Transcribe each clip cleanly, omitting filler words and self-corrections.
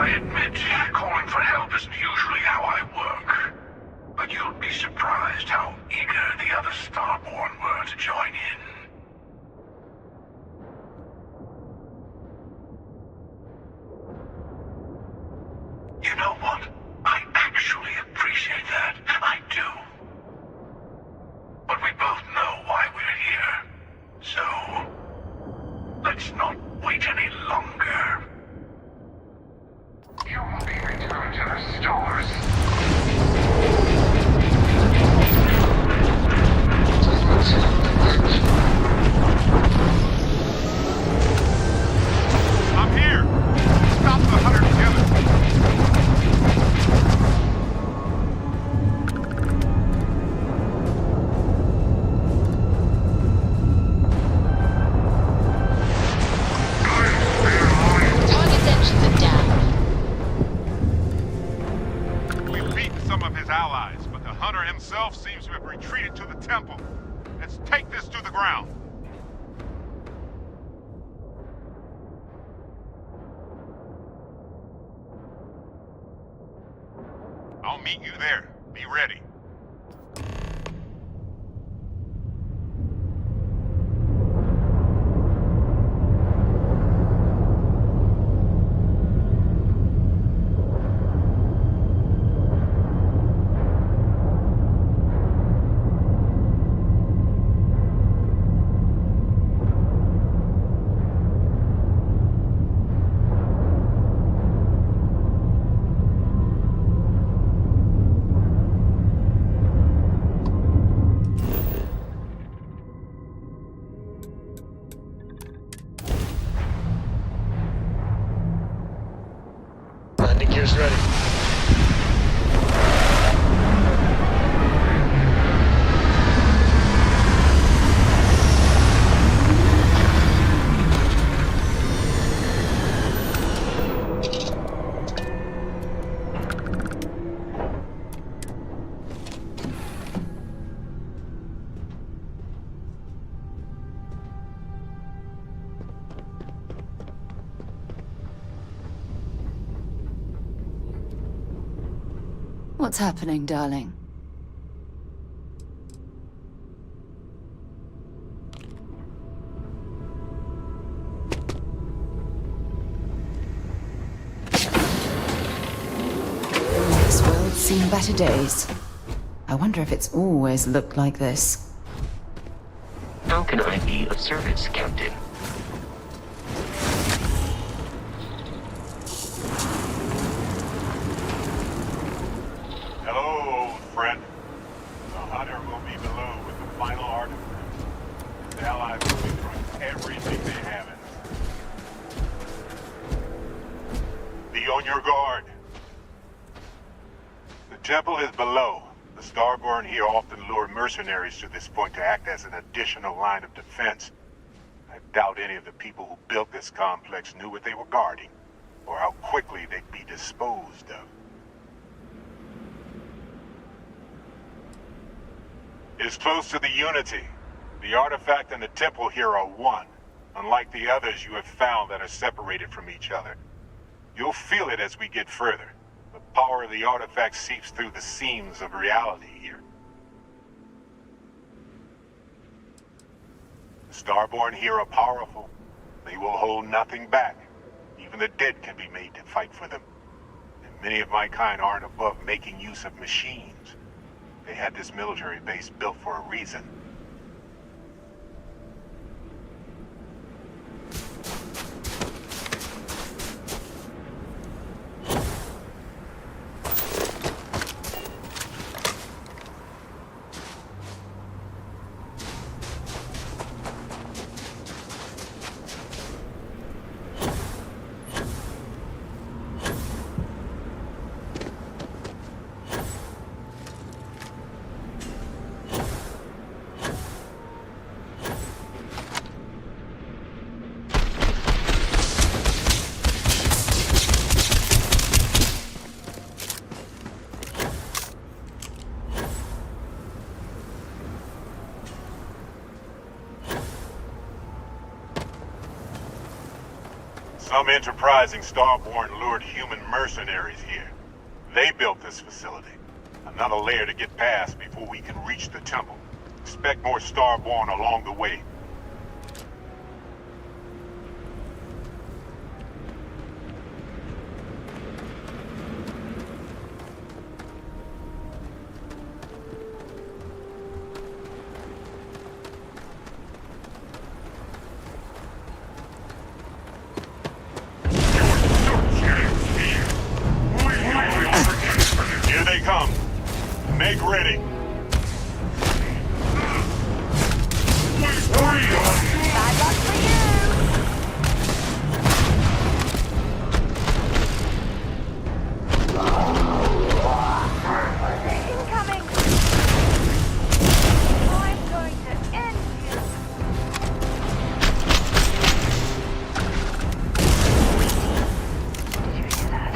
I admit, calling for help isn't usually how I work. But you'd be surprised how eager the other Starborn were to join in. You know what? I actually appreciate that. I do. But we both know why we're here. So, let's not wait any longer. You will be returned to the stores. I'm here! Stop the hunter together! Target's engines are down. We've beaten some of his allies, but the hunter himself seems to have retreated to the temple. Let's take this to the ground. I'll meet you there. Be ready. Landing gear's ready. What's happening, darling? This world's seen better days. I wonder if it's always looked like this. How can I be of service, Captain? Hello, old friend. The hunter will be below with the final artifact. The allies will be throwing everything they have in. Be on your guard. The temple is below. The Starborn here often lure mercenaries to this point to act as an additional line of defense. I doubt any of the people who built this complex knew what they were guarding, or how quickly they'd be disposed of. It is close to the Unity. The artifact and the temple here are one, unlike the others you have found that are separated from each other. You'll feel it as we get further. The power of the artifact seeps through the seams of reality here. The Starborn here are powerful. They will hold nothing back. Even the dead can be made to fight for them. And many of my kind aren't above making use of machines. They had this military base built for a reason. Some enterprising Starborn lured human mercenaries here. They built this facility. Another layer to get past before we can reach the temple. Expect more Starborn along the way. Here they come. Make ready. Bad luck for you! Incoming! I'm going to end you! Did you hear that?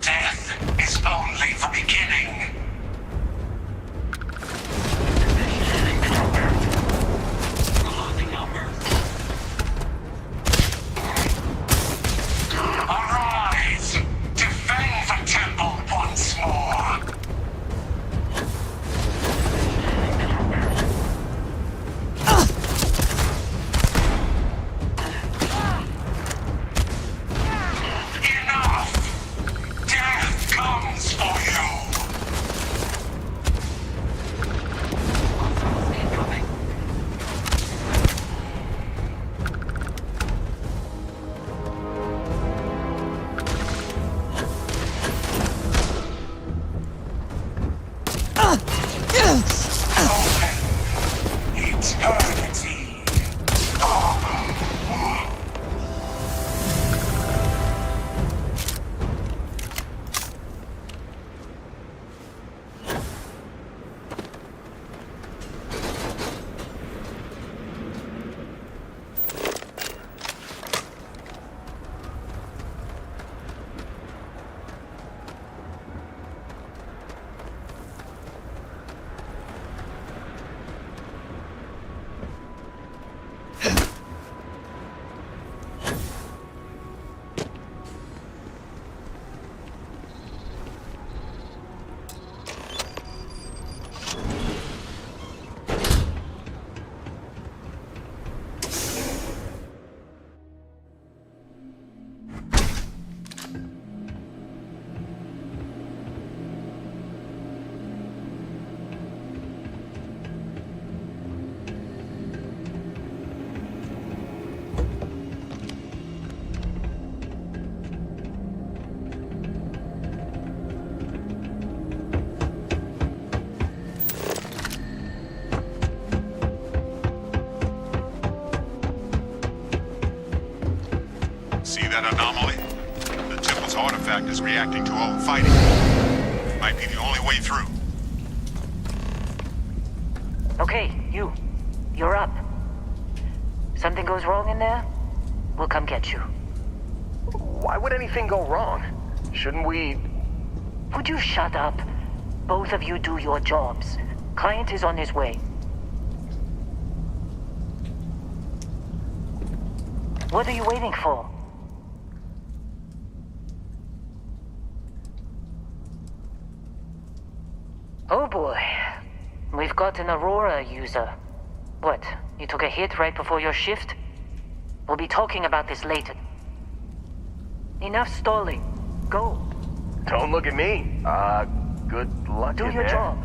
Death is only the beginning. Arise! Defend the temple once more! Enough! Death comes for you! Eternity! See that anomaly? The temple's artifact is reacting to all the fighting. Might be the only way through. Okay, you're up. Something goes wrong in there, we'll come get you. Why would anything go wrong? Shouldn't we... Would you shut up? Both of you do your jobs. Client is on his way. What are you waiting for? Oh boy. We've got an Aurora user. What, you took a hit right before your shift? We'll be talking about this later. Enough stalling. Go. Don't look at me. Good luck Do in your there. job.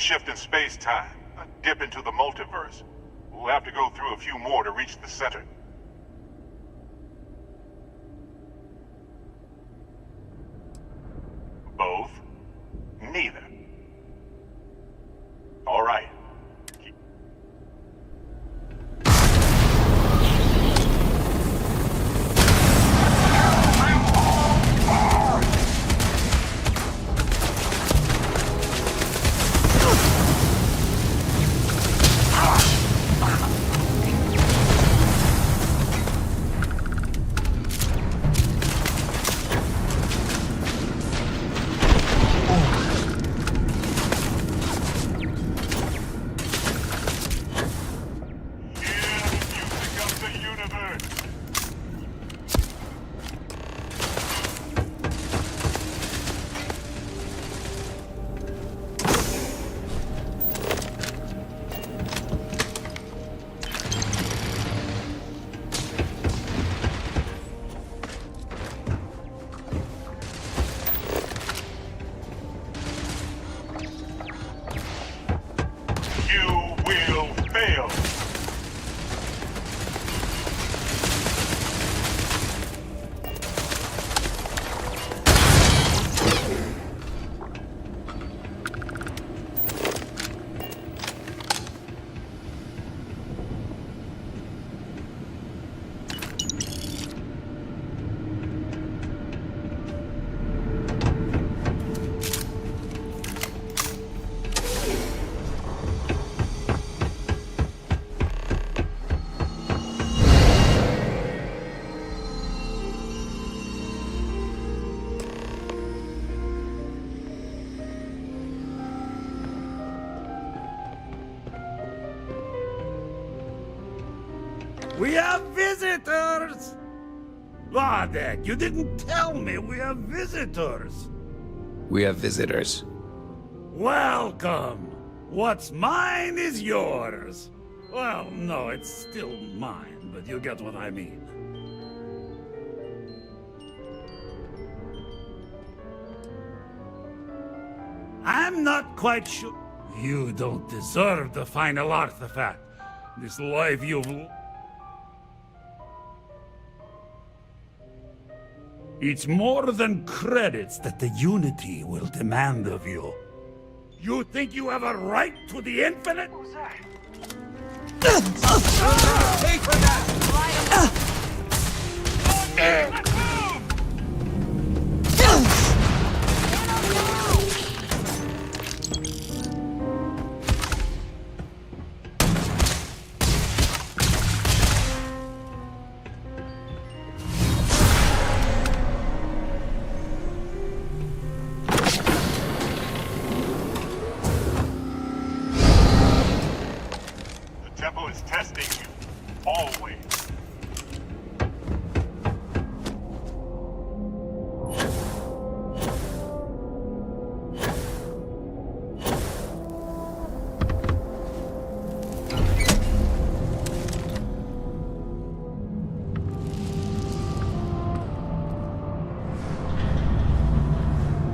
shift in space-time, a dip into the multiverse. We'll have to go through a few more to reach the center. Both? Neither. All right. We have visitors! Ladek, you didn't tell me we have visitors. We have visitors. Welcome. What's mine is yours. Well, no, it's still mine, but you get what I mean. I'm not quite sure. You don't deserve the final artifact. This life you've... It's more than credits that the Unity will demand of you. You think you have a right to the infinite? Pay for that! The temple is testing you. Always.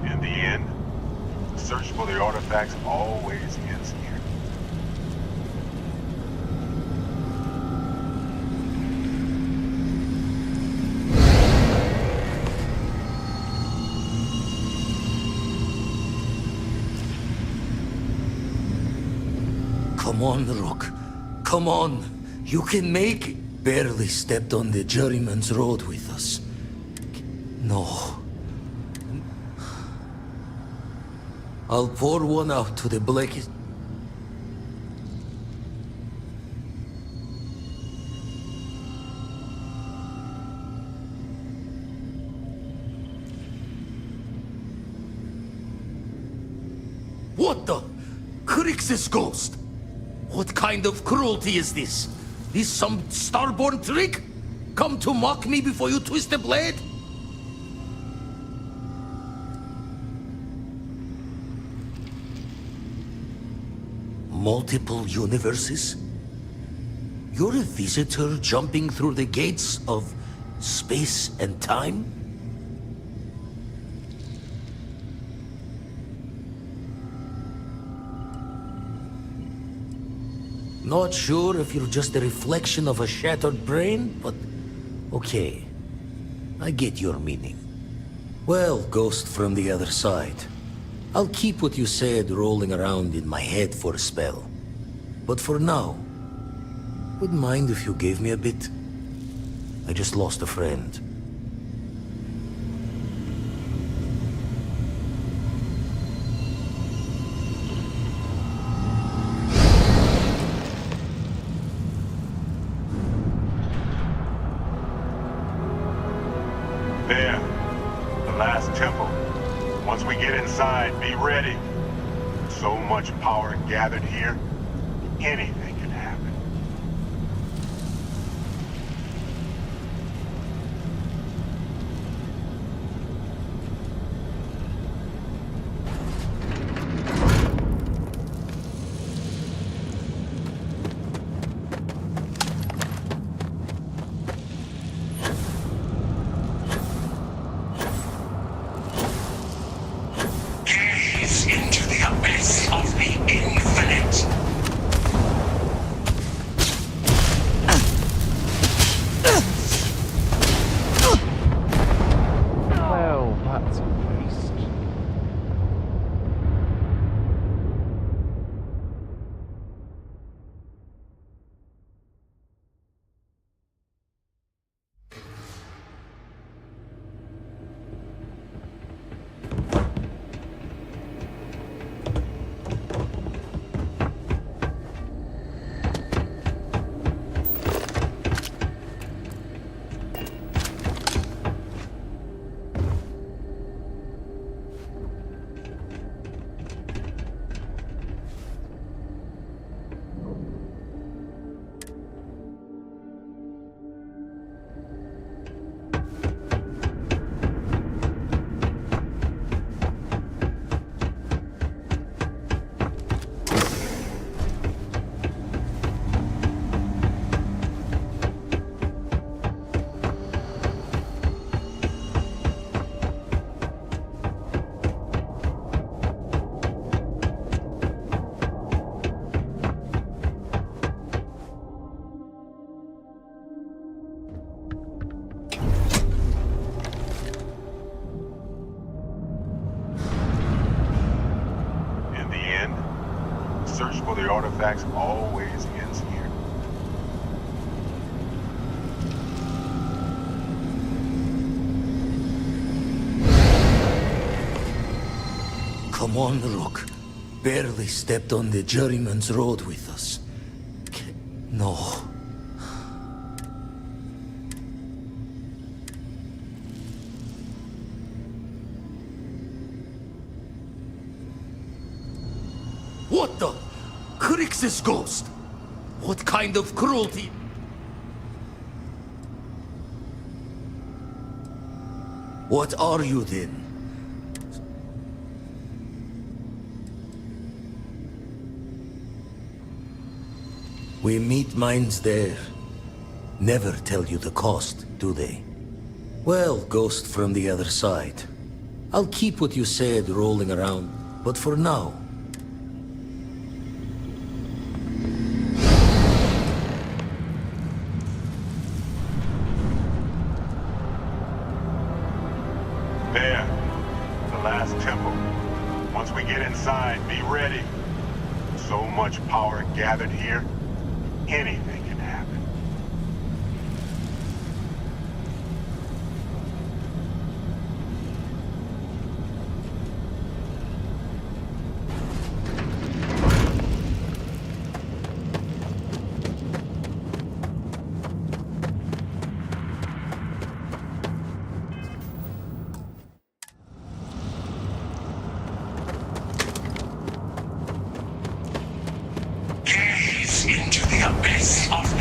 In the end, the search for the artifacts always ends here. Come on, Rook. Come on. You can make it. Barely stepped on the juryman's road with us. No. I'll pour one out to the blackest. What the? Crix's ghost? What kind of cruelty is this? Is some starborn trick? Come to mock me before you twist the blade? Multiple universes? You're a visitor jumping through the gates of space and time? Not sure if you're just a reflection of a shattered brain, but okay. I get your meaning. Well, ghost from the other side. I'll keep what you said rolling around in my head for a spell. But for now, wouldn't mind if you gave me a bit. I just lost a friend. There. The last temple. Once we get inside, be ready. So much power gathered here, anything can happen. Gaze into the abyss of the infinite. Well, that's a waste. In the end, the search for the artifacts always ends here. Come on, Rook. Barely stepped on the juryman's road with us. No. What the? Crix's ghost? What kind of cruelty? What are you then? We meet minds there. Never tell you the cost, do they? Well, ghost from the other side. I'll keep what you said rolling around, but for now, There. The last temple. Once we get inside, be ready. So much power gathered here, anything can happen. Gaze into the abyss of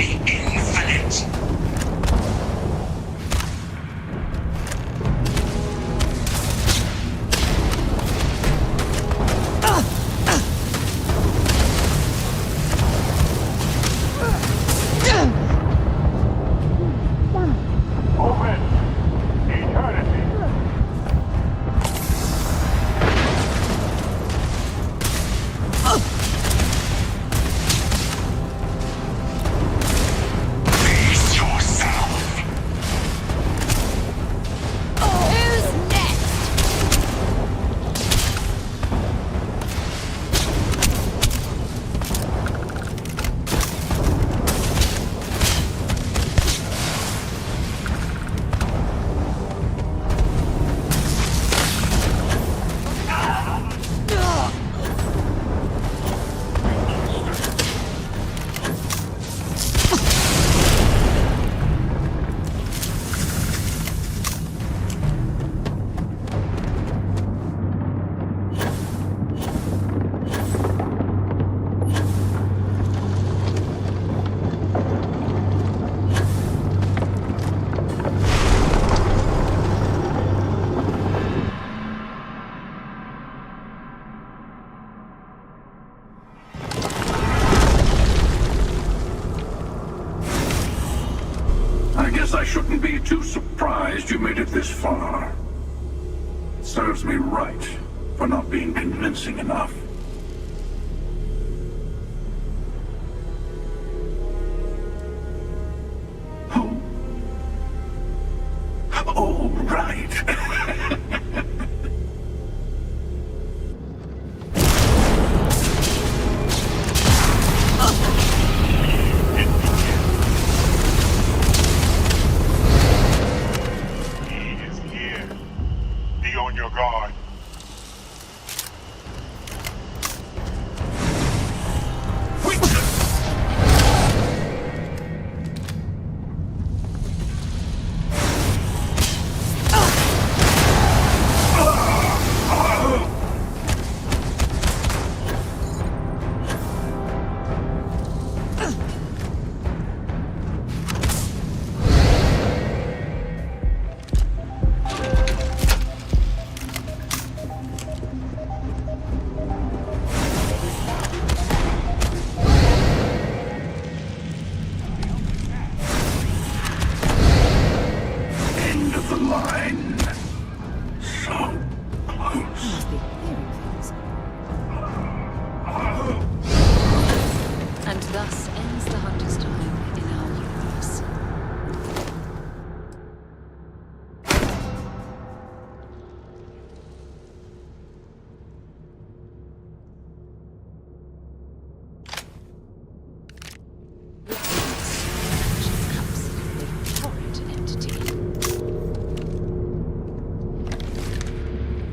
guess I shouldn't be too surprised you made it this far. Serves me right for not being convincing enough. Oh. Oh, right. On your guard. End of the line. So close. And thus ends the Hunter's time in our universe.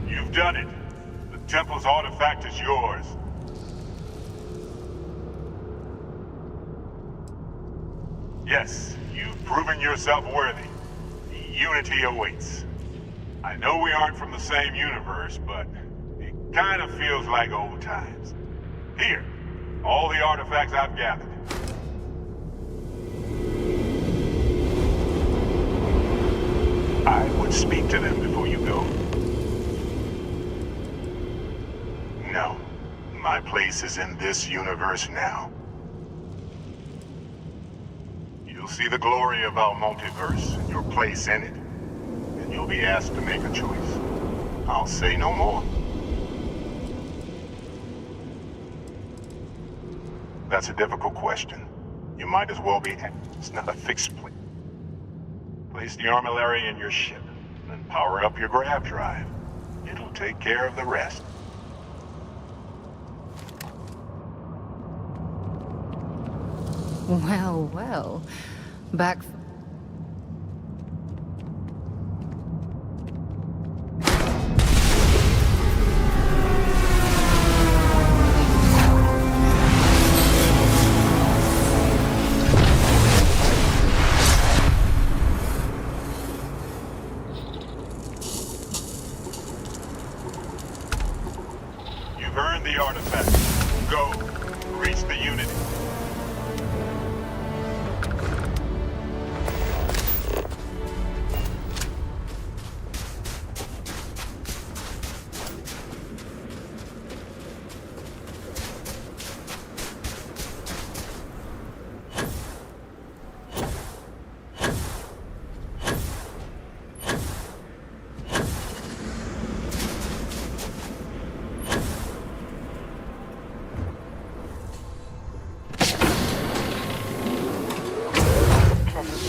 You've done it. The Temple's artifact is yours. Yes, you've proven yourself worthy. The Unity awaits. I know we aren't from the same universe, but it kind of feels like old times. Here, all the artifacts I've gathered. I would speak to them before you go. No, my place is in this universe now. You'll see the glory of our multiverse and your place in it. And you'll be asked to make a choice. I'll say no more. That's a difficult question. You might as well be asked. It's not a fixed place. Place the armillary in your ship, then power up your grav drive. It'll take care of the rest. Well, well. Back... You've earned the artifact. Go. Reach the Unity.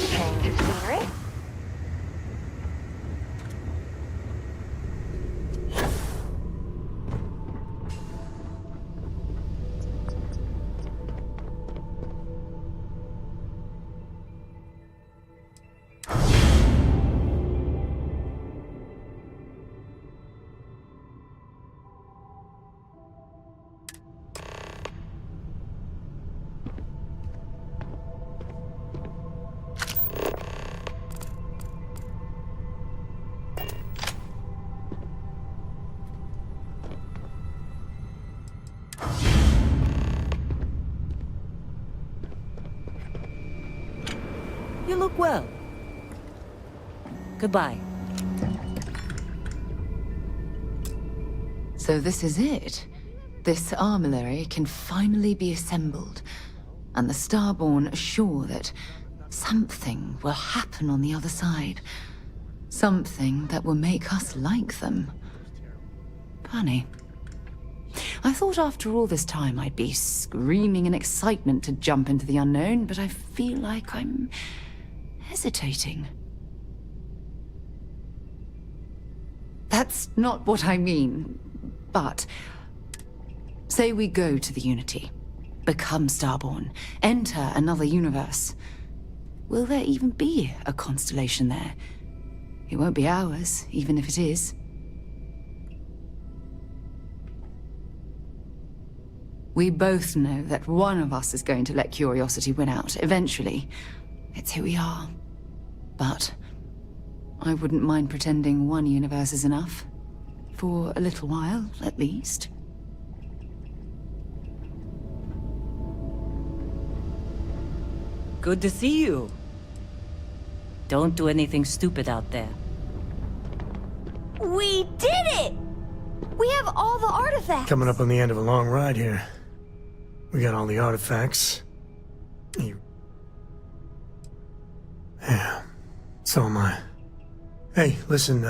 Change of scenery. You look well. Goodbye. So this is it. This armillary can finally be assembled. And the Starborn are sure that Something will happen on the other side. Something that will make us like them. Funny. I thought after all this time I'd be screaming in excitement to jump into the unknown, but I feel like I'm hesitating. That's not what I mean, but say we go to the Unity, become Starborn, enter another universe. Will there even be a constellation there? It won't be ours, even if it is. We both know that one of us is going to let curiosity win out, eventually. It's who we are. But I wouldn't mind pretending one universe is enough. For a little while, at least. Good to see you. Don't do anything stupid out there. We did it! We have all the artifacts! Coming up on the end of a long ride here. We got all the artifacts. Yeah, so am I. Hey, listen,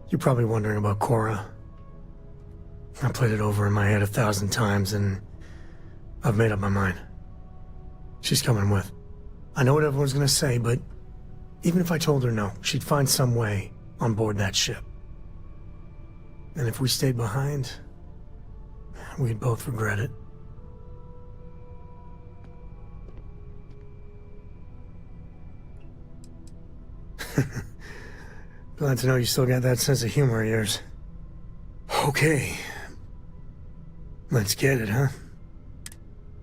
you're probably wondering about Cora. I played it over in my head 1,000 times, and I've made up my mind. She's coming with. I know what everyone's gonna say, but even if I told her no, she'd find some way on board that ship. And if we stayed behind, we'd both regret it. Glad to know you still got that sense of humor of yours. Okay. Let's get it, huh?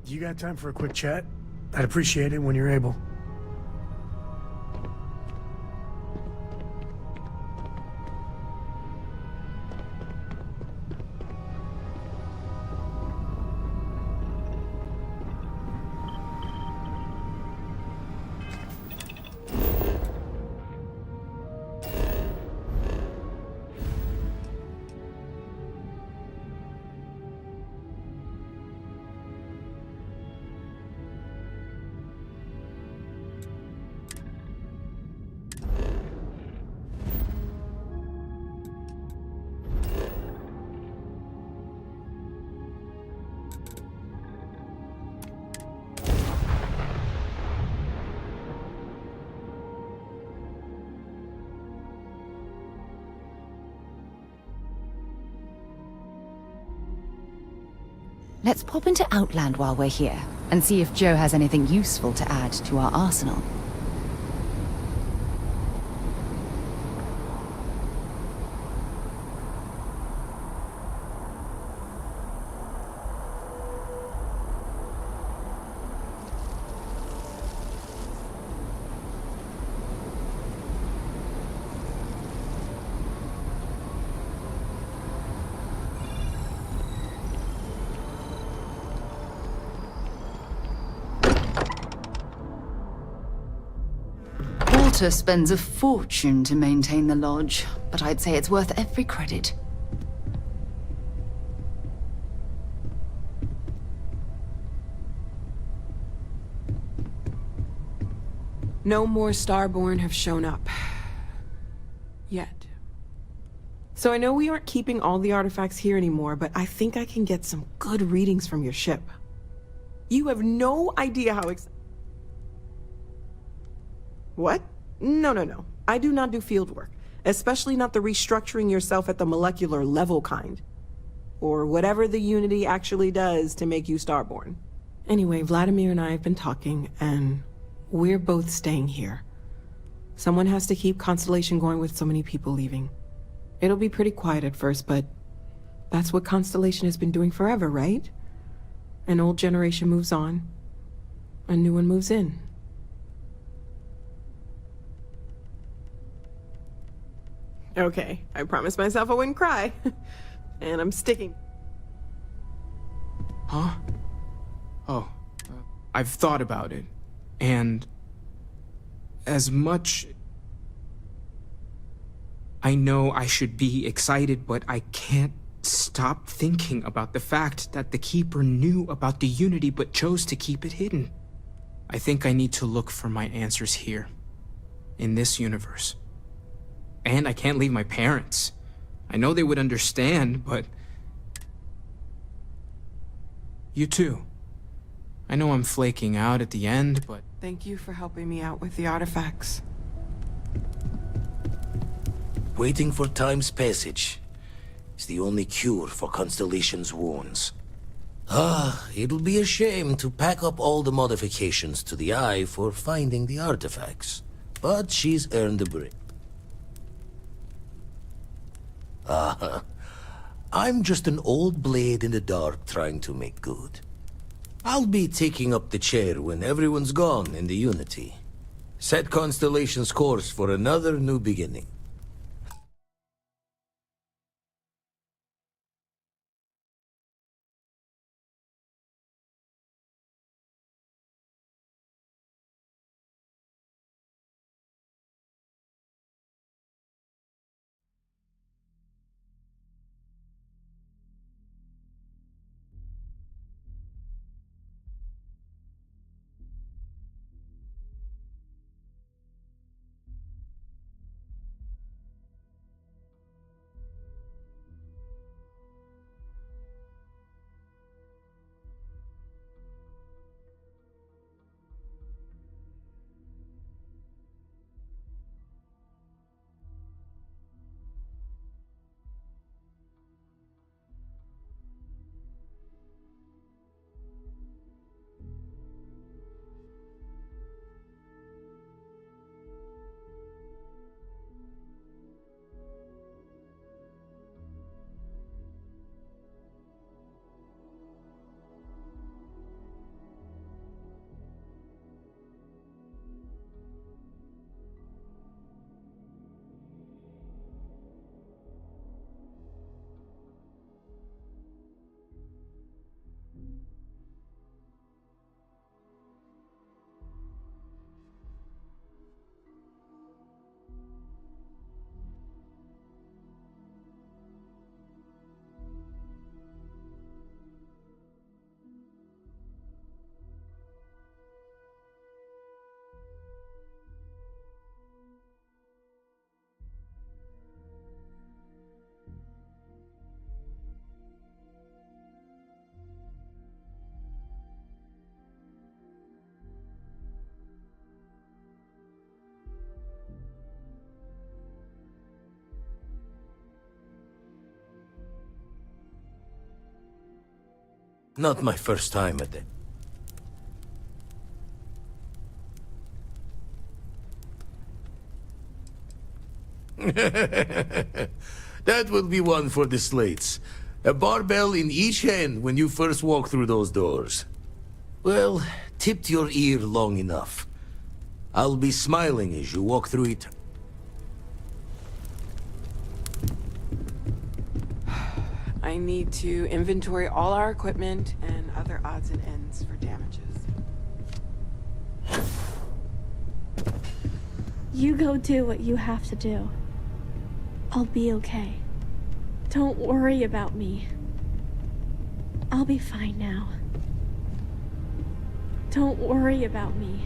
You got time for a quick chat? I'd appreciate it when you're able. Let's pop into Outland while we're here, and see if Joe has anything useful to add to our arsenal. Walter spends a fortune to maintain the lodge, but I'd say it's worth every credit. No more Starborn have shown up. Yet. So I know we aren't keeping all the artifacts here anymore, but I think I can get some good readings from your ship. You have no idea how What? No. I do not do field work, especially not the restructuring yourself at the molecular level kind. Or whatever the Unity actually does to make you Starborn. Anyway, Vladimir and I have been talking, and we're both staying here. Someone has to keep Constellation going with so many people leaving. It'll be pretty quiet at first, but that's what Constellation has been doing forever, right? An old generation moves on, a new one moves in. Okay, I promised myself I wouldn't cry. And I'm sticking. Huh? Oh, I've thought about it. And as much... I know I should be excited, but I can't stop thinking about the fact that the Keeper knew about the Unity but chose to keep it hidden. I think I need to look for my answers here, in this universe. And I can't leave my parents. I know they would understand, but... You too. I know I'm flaking out at the end, but... Thank you for helping me out with the artifacts. Waiting for time's passage is the only cure for Constellation's wounds. It'll be a shame to pack up all the modifications to the Eye for finding the artifacts. But she's earned a break. I'm just an old blade in the dark trying to make good. I'll be taking up the chair when everyone's gone in the Unity. Set Constellation's course for another new beginning. Not my first time at it. That will be one for the slates. A barbell in each hand when you first walk through those doors. Well, tipped your ear long enough. I'll be smiling as you walk through it. I need to inventory all our equipment and other odds and ends for damages. You go do what you have to do. I'll be okay. Don't worry about me. I'll be fine now. Don't worry about me.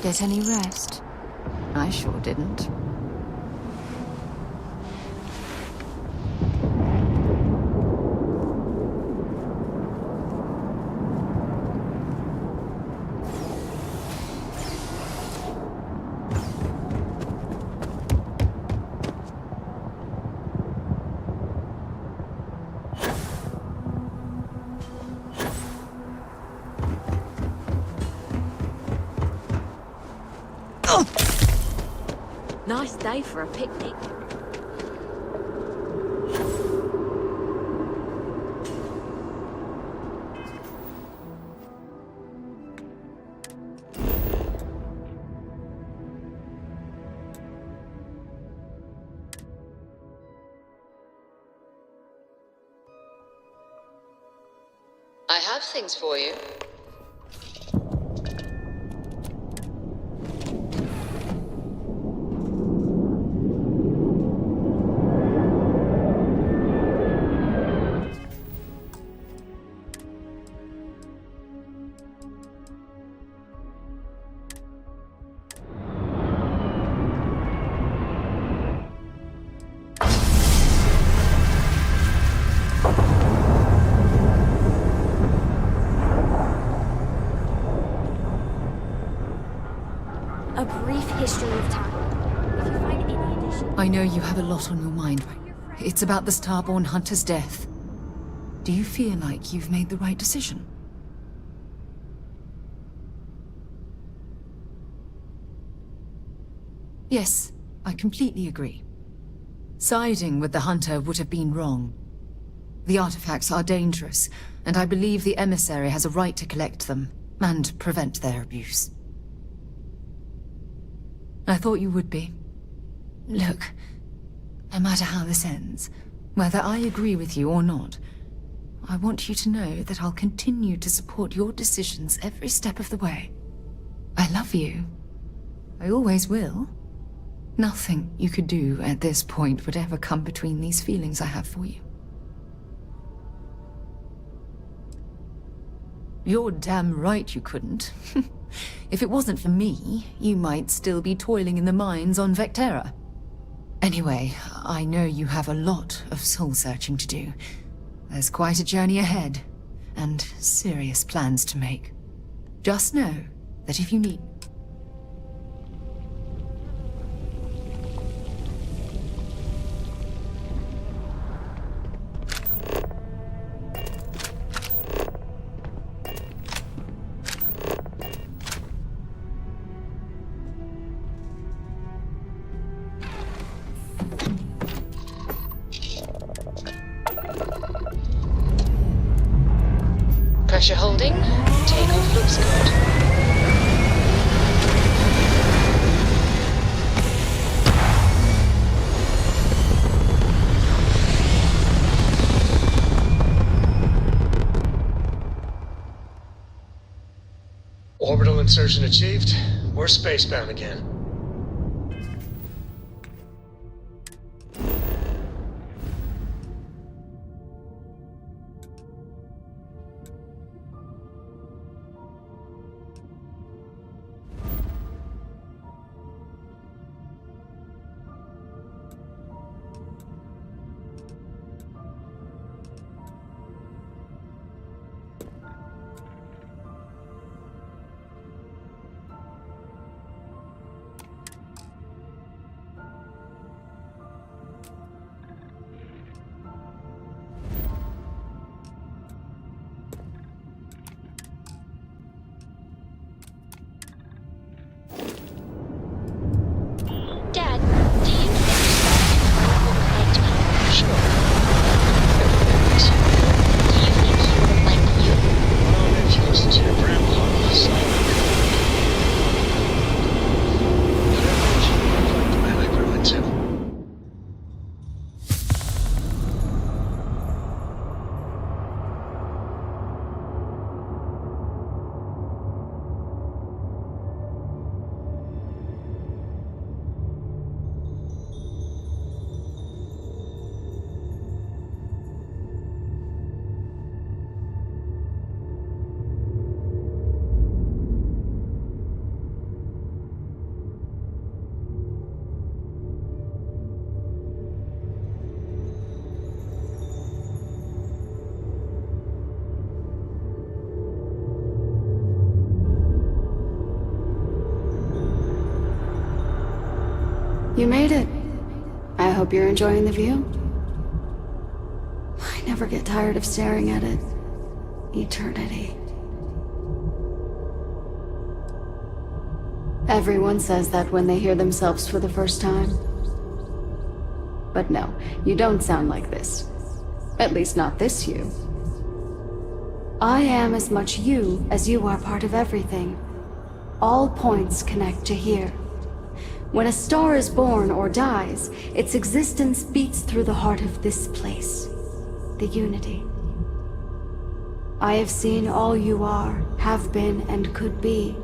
Get any rest? I sure didn't. Nice day for a picnic. I have things for you. A brief history of time. If you find any addition... I know you have a lot on your mind right now. It's about the Starborn Hunter's death. Do you feel like you've made the right decision? Yes, I completely agree. Siding with the Hunter would have been wrong. The artifacts are dangerous, and I believe the emissary has a right to collect them and prevent their abuse. I thought you would be. Look, no matter how this ends, whether I agree with you or not, I want you to know that I'll continue to support your decisions every step of the way. I love you. I always will. Nothing you could do at this point would ever come between these feelings I have for you. You're damn right you couldn't. If it wasn't for me, you might still be toiling in the mines on Vectera. Anyway, I know you have a lot of soul-searching to do. There's quite a journey ahead, and serious plans to make. Just know that if you need... Pressure holding. Takeoff looks good. Orbital insertion achieved. We're spacebound again. You made it. I hope you're enjoying the view. I never get tired of staring at it. Eternity. Everyone says that when they hear themselves for the first time. But no, you don't sound like this. At least not this you. I am as much you as you are part of everything. All points connect to here. When a star is born or dies, its existence beats through the heart of this place, the Unity. I have seen all you are, have been, and could be.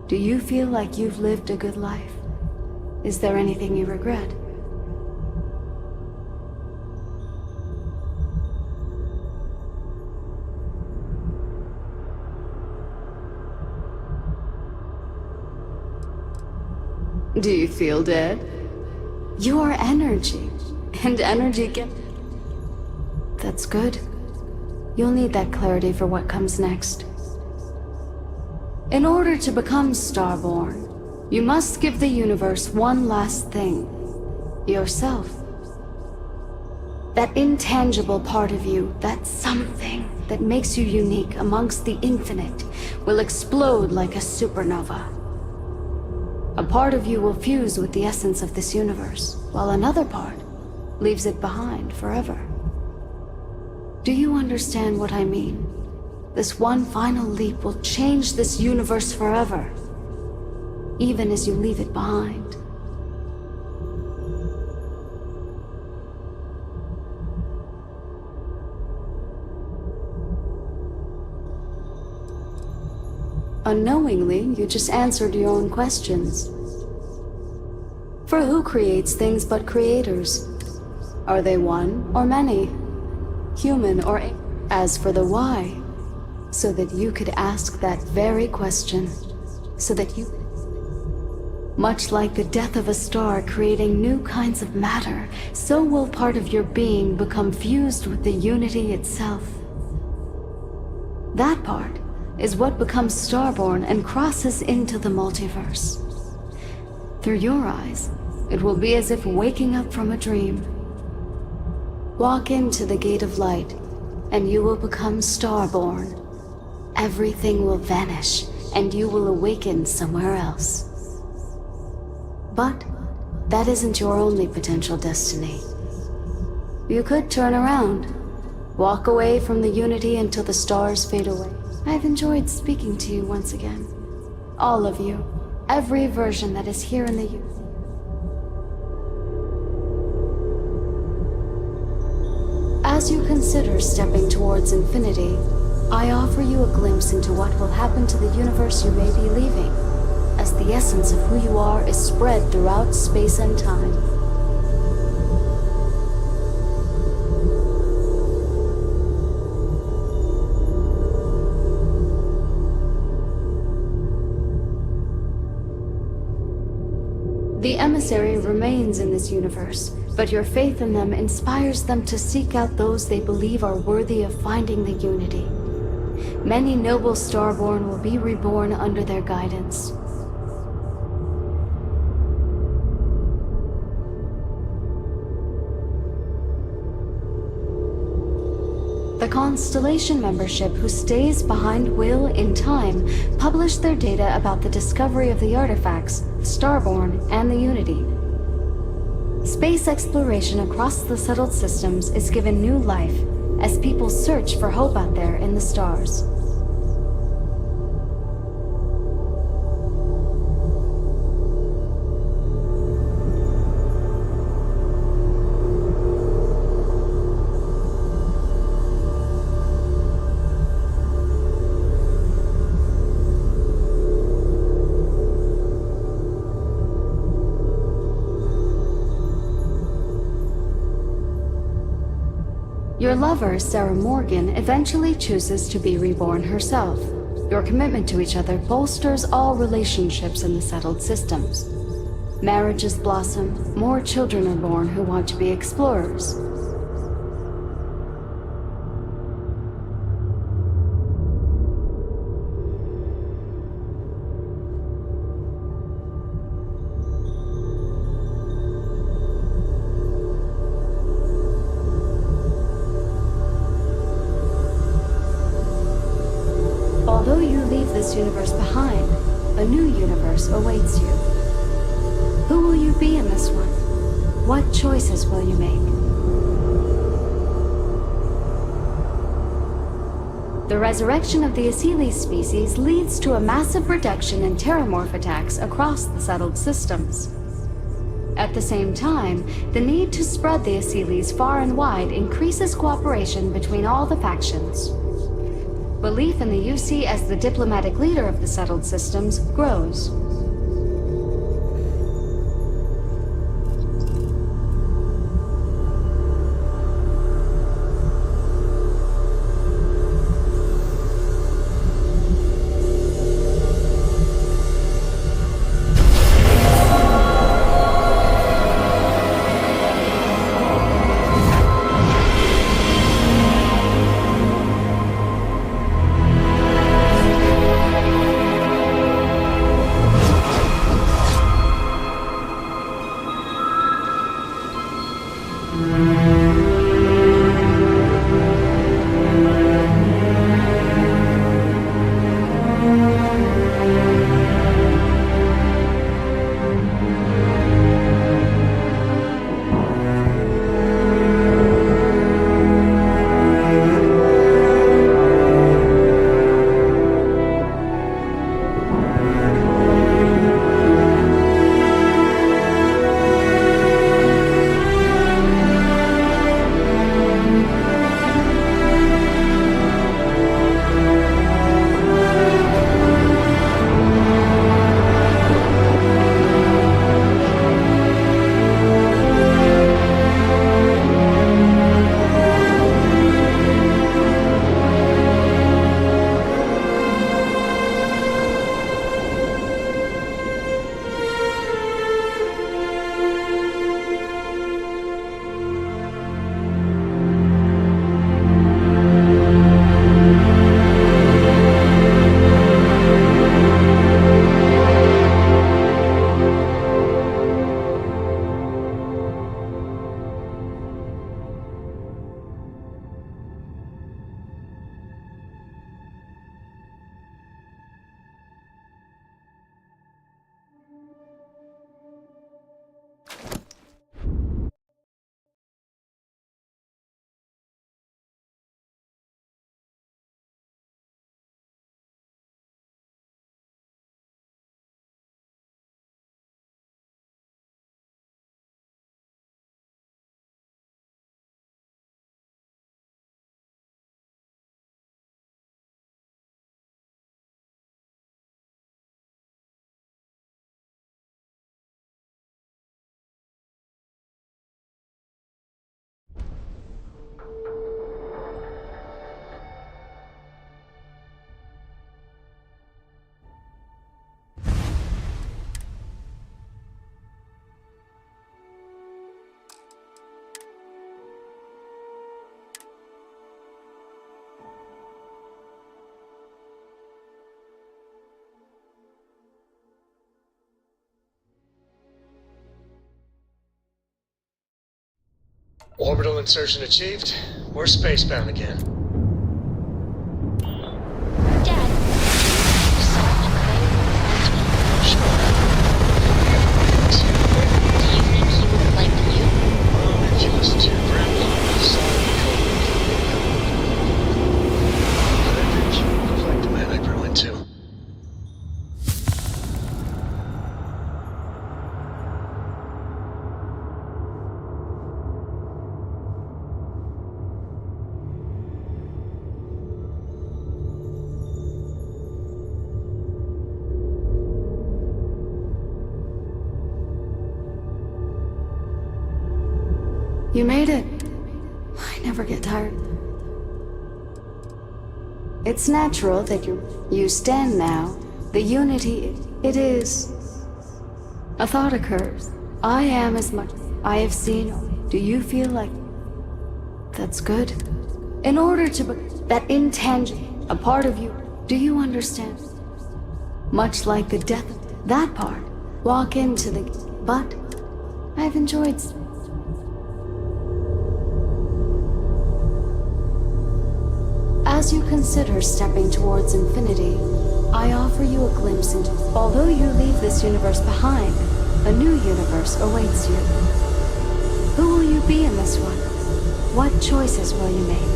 Do you feel like you've lived a good life? Is there anything you regret? Do you feel dead? You are energy, and energy That's good. You'll need that clarity for what comes next. In order to become Starborn, you must give the universe one last thing. Yourself. That intangible part of you, that something that makes you unique amongst the infinite, will explode like a supernova. A part of you will fuse with the essence of this universe, while another part leaves it behind forever. Do you understand what I mean? This one final leap will change this universe forever, even as you leave it behind. Unknowingly, you just answered your own questions. For who creates things but creators? Are they one or many? Human or as for the why, so that you could ask that very question, so that you... Much like the death of a star creating new kinds of matter, so will part of your being become fused with the Unity itself. That part is what becomes Starborn and crosses into the multiverse. Through your eyes, it will be as if waking up from a dream. Walk into the gate of light, and you will become Starborn. Everything will vanish, and you will awaken somewhere else. But that isn't your only potential destiny. You could turn around, walk away from the Unity until the stars fade away. I've enjoyed speaking to you once again. All of you. Every version that is here in the U. As you consider stepping towards infinity, I offer you a glimpse into what will happen to the universe you may be leaving, as the essence of who you are is spread throughout space and time. The emissary remains in this universe, but your faith in them inspires them to seek out those they believe are worthy of finding the Unity. Many noble Starborn will be reborn under their guidance. The Constellation membership who stays behind will, in time, publish their data about the discovery of the artifacts, Starborn, and the Unity. Space exploration across the settled systems is given new life as people search for hope out there in the stars. Your lover, Sarah Morgan, eventually chooses to be reborn herself. Your commitment to each other bolsters all relationships in the settled systems. Marriages blossom, more children are born who want to be explorers. this universe behind, a new universe awaits you. Who will you be in this one? What choices will you make? The resurrection of the Asili species leads to a massive reduction in terramorph attacks across the settled systems. At the same time, the need to spread the Asilis far and wide increases cooperation between all the factions. Belief in the UC as the diplomatic leader of the settled systems grows. Orbital insertion achieved. We're spacebound again. Dad, you saw Do you think he would have liked you? If you listen to your grandpa, you saw But I think you would have liked the man I grew into. You made it. I never get tired. It's natural that you stand now. The unity, it is. A thought occurs. I am as much I have seen. Do you feel like that's good? In order to be that intangible, a part of you, do you understand? Much like the death, that part. Walk into the, but I've enjoyed. As you consider stepping towards infinity, I offer you a glimpse into... Although you leave this universe behind, a new universe awaits you. Who will you be in this one? What choices will you make?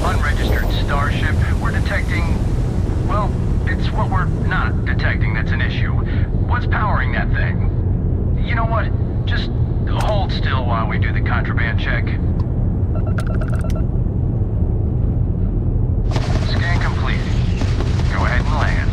Unregistered starship. We're detecting... Well, it's what we're not detecting that's an issue. What's powering that thing? You know what? Just hold still while we do the contraband check. Scan complete. Go ahead and land.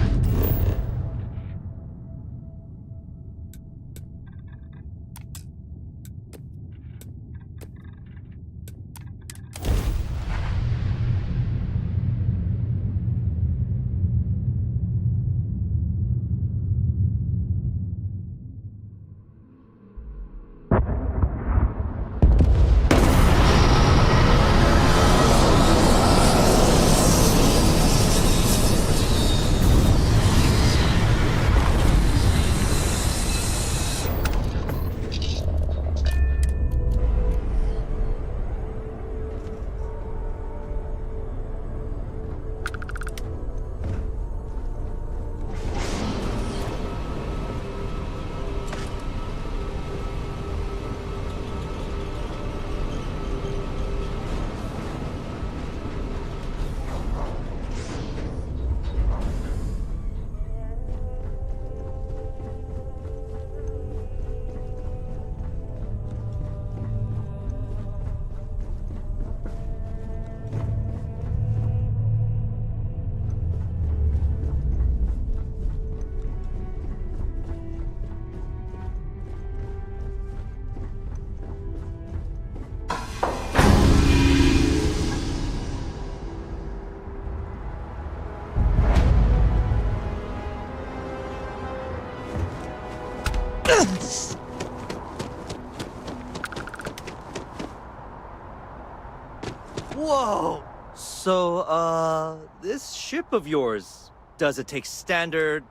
Whoa! So, this ship of yours, does it take standard,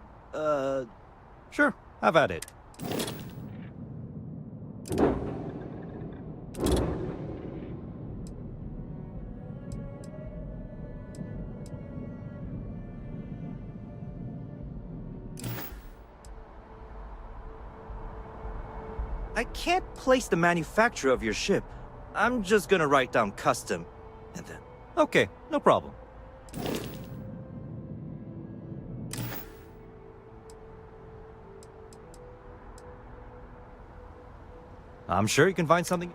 Sure, have at it. I can't place the manufacturer of your ship. I'm just gonna write down custom, and then... Okay, no problem. I'm sure you can find something.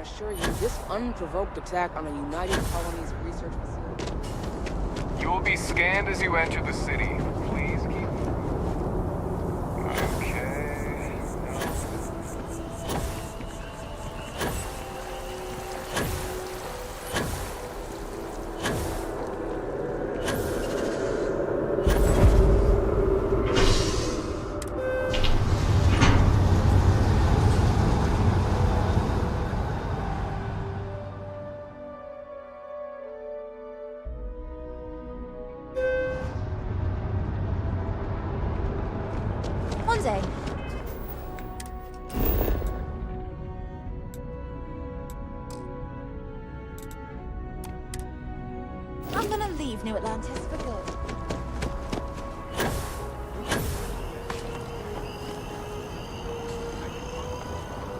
assure you, this unprovoked attack on a United Colonies research facility. You will be scanned as you enter the city. Please keep... Okay... Monday. I'm gonna leave New Atlantis for good.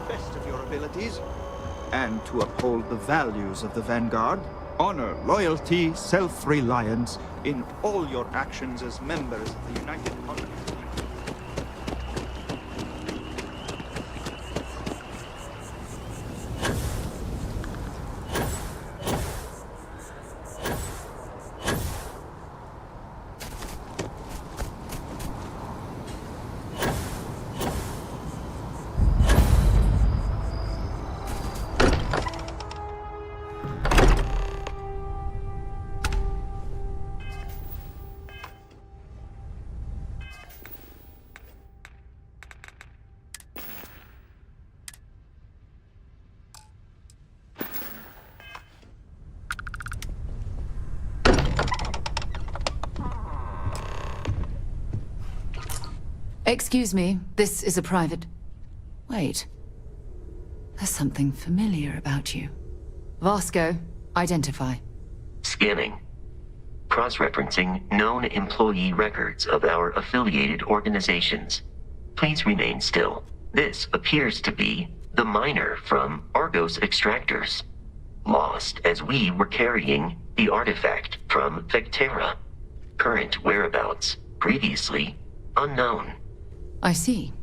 Best of your abilities, and to uphold the values of the Vanguard, honor, loyalty, self-reliance in all your actions as members of the United Colonies. Excuse me, this is a private... Wait. There's something familiar about you. Vasco, identify. Scanning. Cross-referencing known employee records of our affiliated organizations. Please remain still. This appears to be the miner from Argos Extractors. Lost as we were carrying the artifact from Vectera. Current whereabouts, previously unknown. I see.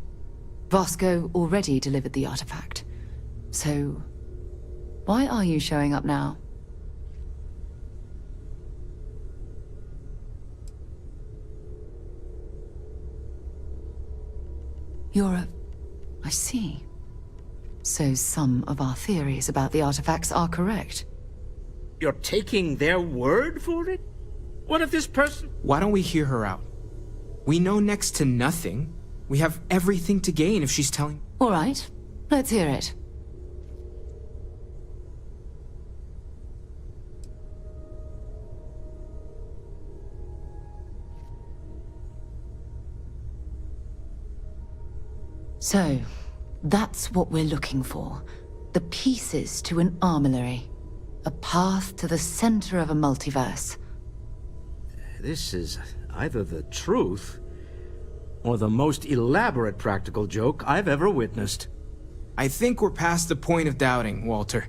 Vasco already delivered the artifact. So, why are you showing up now? I see. So some of our theories about the artifacts are correct. You're taking their word for it? What if this person... Why don't we hear her out? We know next to nothing. We have everything to gain if she's telling... All right, let's hear it. So, that's what we're looking for. The pieces to an armillary. A path to the center of a multiverse. This is either the truth or the most elaborate practical joke I've ever witnessed. I think we're past the point of doubting, Walter.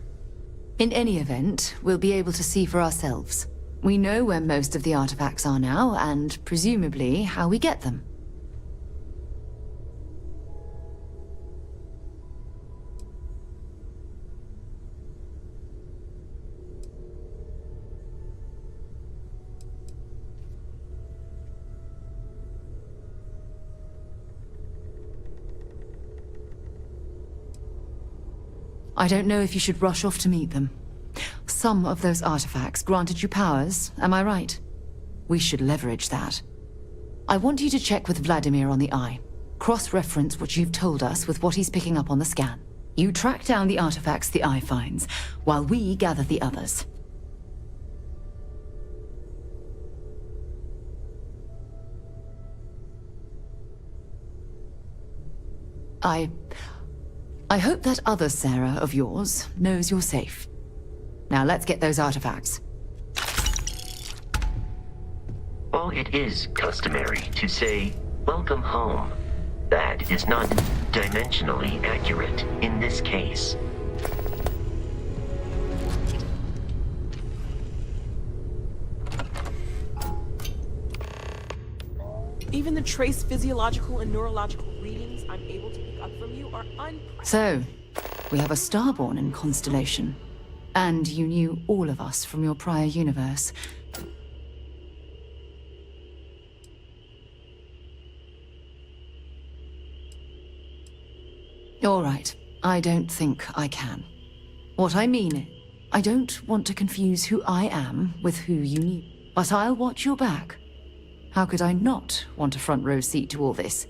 In any event, we'll be able to see for ourselves. We know where most of the artifacts are now, and presumably how we get them. I don't know if you should rush off to meet them. Some of those artifacts granted you powers, am I right? We should leverage that. I want you to check with Vladimir on the Eye. Cross-reference what you've told us with what he's picking up on the scan. You track down the artifacts the Eye finds, while we gather the others. I hope that other Sarah of yours knows you're safe. Now let's get those artifacts. While it is customary to say, "Welcome home," that is not dimensionally accurate in this case. Even the trace physiological and neurological readings I'm able to pick up from you are So, we have a Starborn in Constellation. And you knew all of us from your prior universe. All right, I don't think I can. What I mean is, I don't want to confuse who I am with who you knew. But I'll watch your back. How could I not want a front row seat to all this?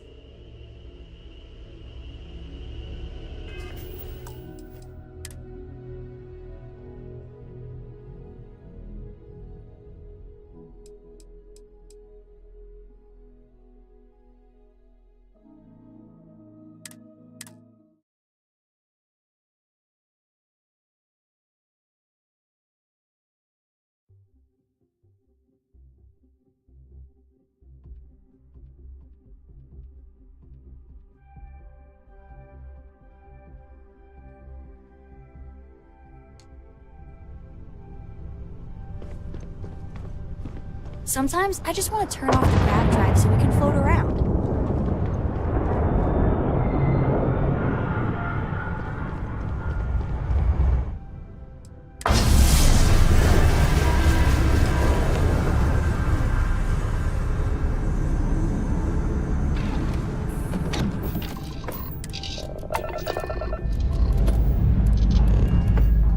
Sometimes I just want to turn off the grav drive so we can float around.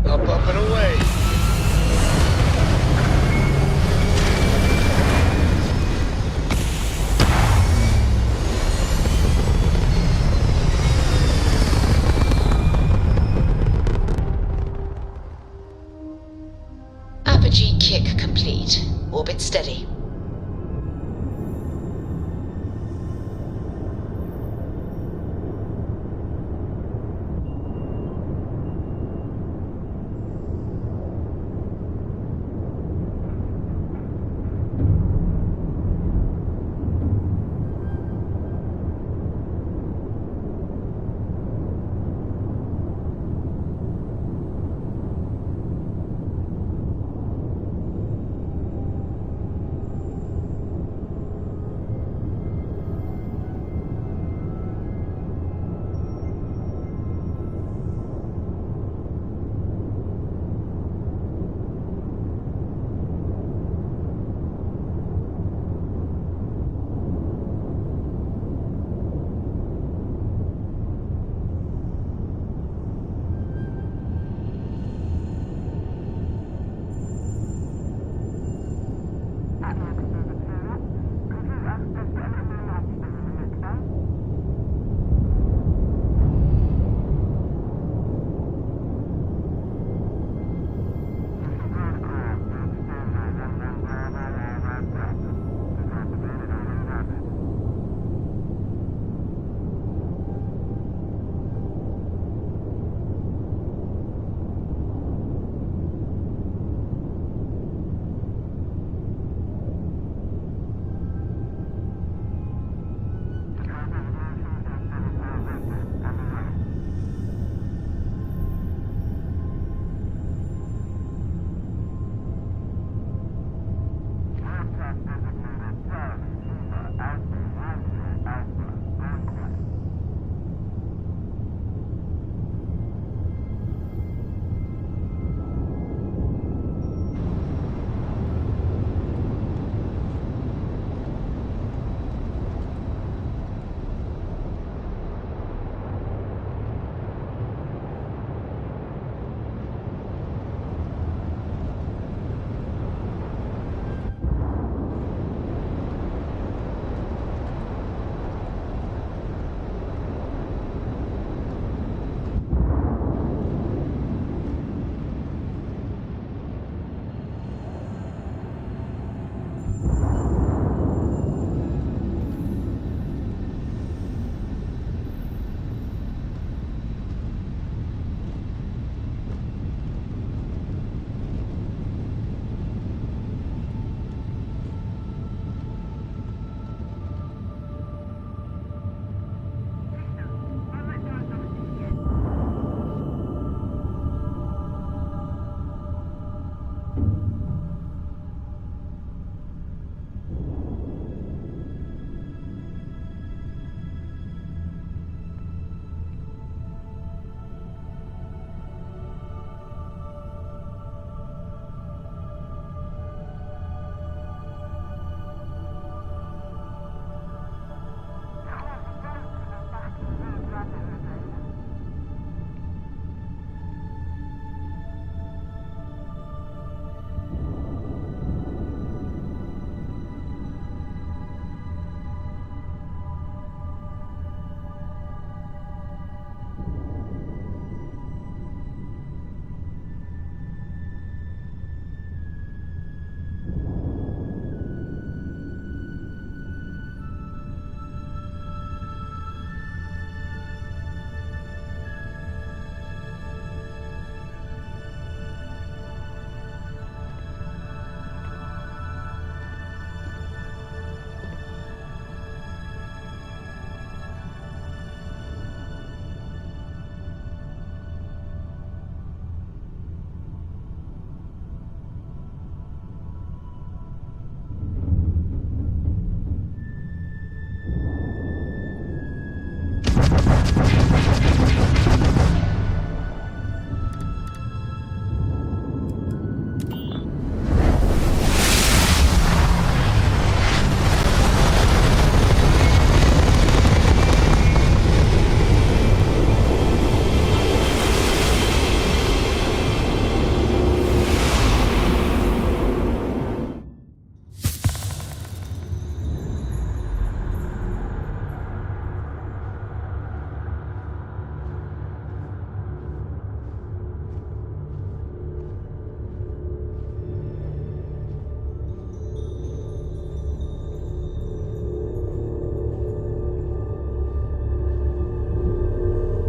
Up and away.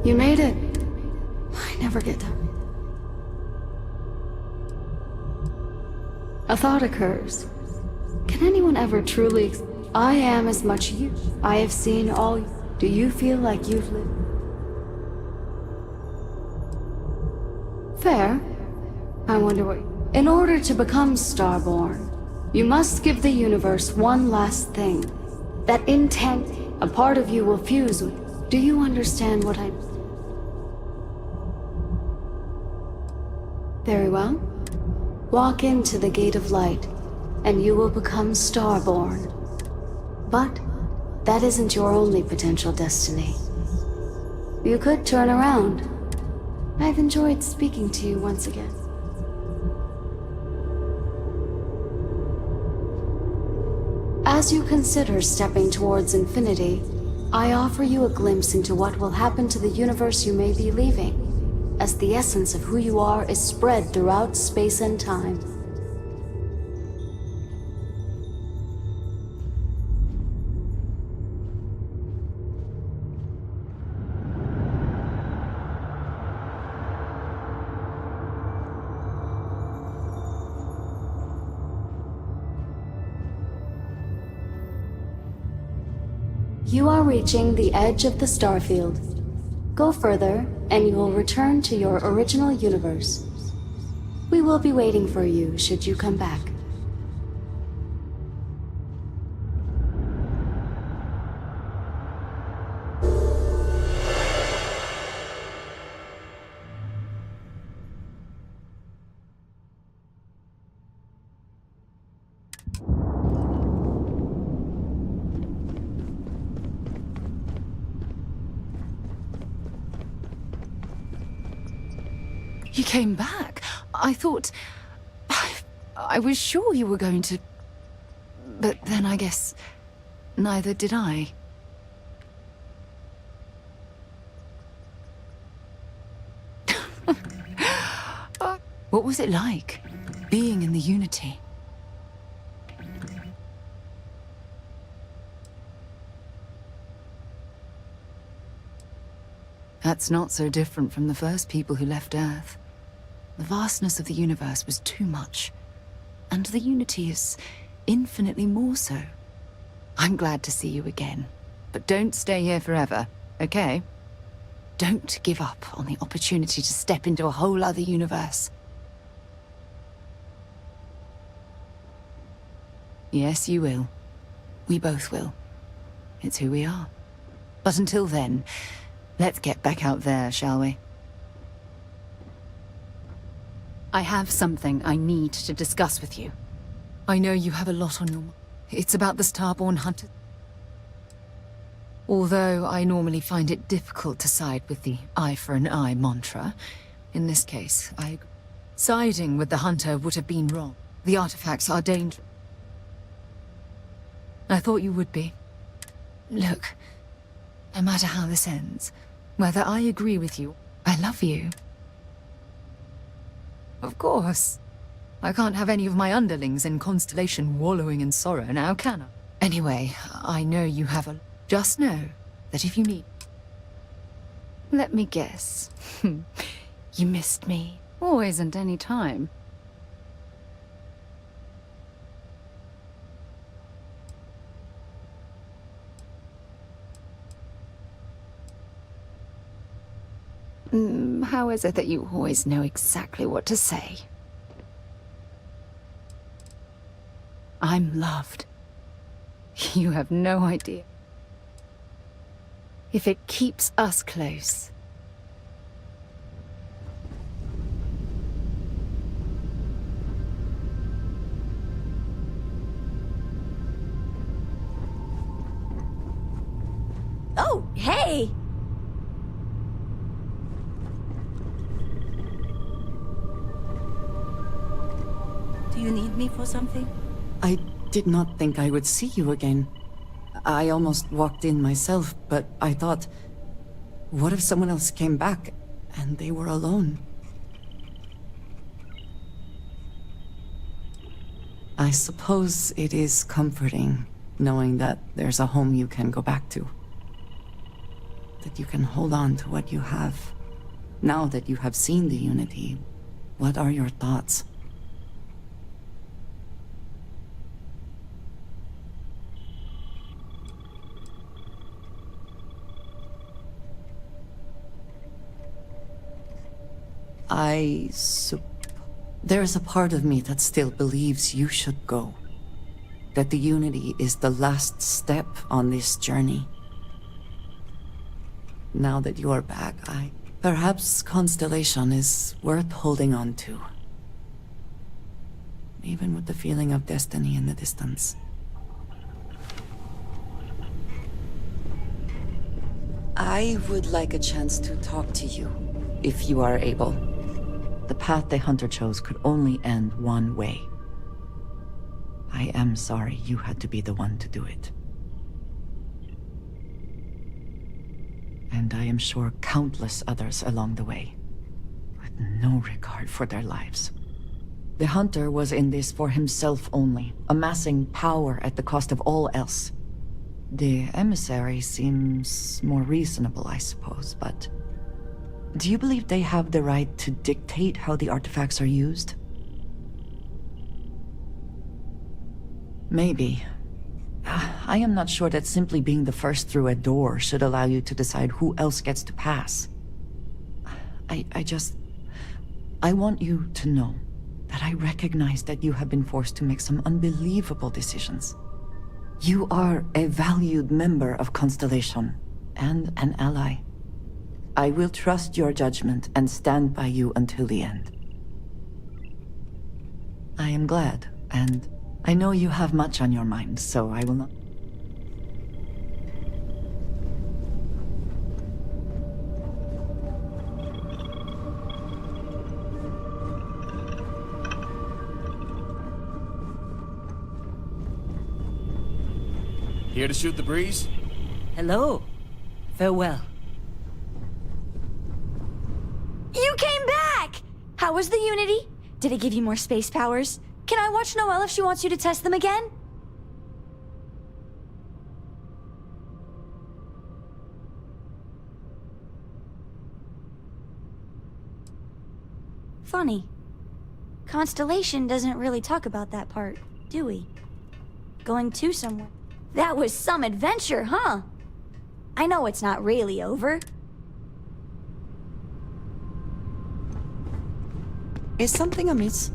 You made it. I never get tired. A thought occurs. Can anyone ever truly... I am as much you. I have seen all... Do you feel like you've lived? Fair. I wonder what... In order to become Starborn, you must give the universe one last thing. That intent, a part of you will fuse with. Do you understand what I... Very well. Walk into the Gate of Light, and you will become Starborn. But that isn't your only potential destiny. You could turn around. I've enjoyed speaking to you once again. As you consider stepping towards infinity, I offer you a glimpse into what will happen to the universe you may be leaving, as the essence of who you are is spread throughout space and time. You are reaching the edge of the Starfield. Go further, and you will return to your original universe. We will be waiting for you should you come back. You came back. I thought... I was sure you were going to... But then I guess... neither did I. What was it like, being in the Unity? That's not so different from the first people who left Earth. The vastness of the universe was too much, and the Unity is infinitely more so. I'm glad to see you again, but don't stay here forever, okay? Don't give up on the opportunity to step into a whole other universe. Yes, you will. We both will. It's who we are. But until then, let's get back out there, shall we? I have something I need to discuss with you. I know you have a lot on your mind. It's about the Starborn Hunter. Although I normally find it difficult to side with the eye for an eye mantra, in this case, I agree. Siding with the Hunter would have been wrong. The artifacts are dangerous. I thought you would be. Look, no matter how this ends, whether I agree with you, I love you. Of course. I can't have any of my underlings in Constellation wallowing in sorrow now, can I? Anyway, I know you have a... Just know that if you need... Let me guess. You missed me. Always and any time. How is it that you always know exactly what to say? I'm loved. You have no idea. If it keeps us close. Oh, hey! Do you need me for something? I did not think I would see you again. I almost walked in myself, but I thought, what if someone else came back and they were alone? I suppose it is comforting knowing that there's a home you can go back to. that you can hold on to what you have. Now that you have seen the Unity, what are your thoughts? There's a part of me that still believes you should go. That the Unity is the last step on this journey. Now that you are back, perhaps Constellation is worth holding on to. Even with the feeling of destiny in the distance. I would like a chance to talk to you, if you are able. The path the Hunter chose could only end one way. I am sorry you had to be the one to do it. And I am sure countless others along the way, with no regard for their lives. The Hunter was in this for himself only, amassing power at the cost of all else. The emissary seems more reasonable, I suppose, but... do you believe they have the right to dictate how the artifacts are used? Maybe. I am not sure that simply being the first through a door should allow you to decide who else gets to pass. I want you to know that I recognize that you have been forced to make some unbelievable decisions. You are a valued member of Constellation, and an ally. I will trust your judgment and stand by you until the end. I am glad, and I know you have much on your mind, so I will not... Here to shoot the breeze? Hello. Farewell. You came back! How was the Unity? Did it give you more space powers? Can I watch Noelle if she wants you to test them again? Funny. Constellation doesn't really talk about that part, do we? Going to somewhere. That was some adventure, huh? I know it's not really over. Is something amiss?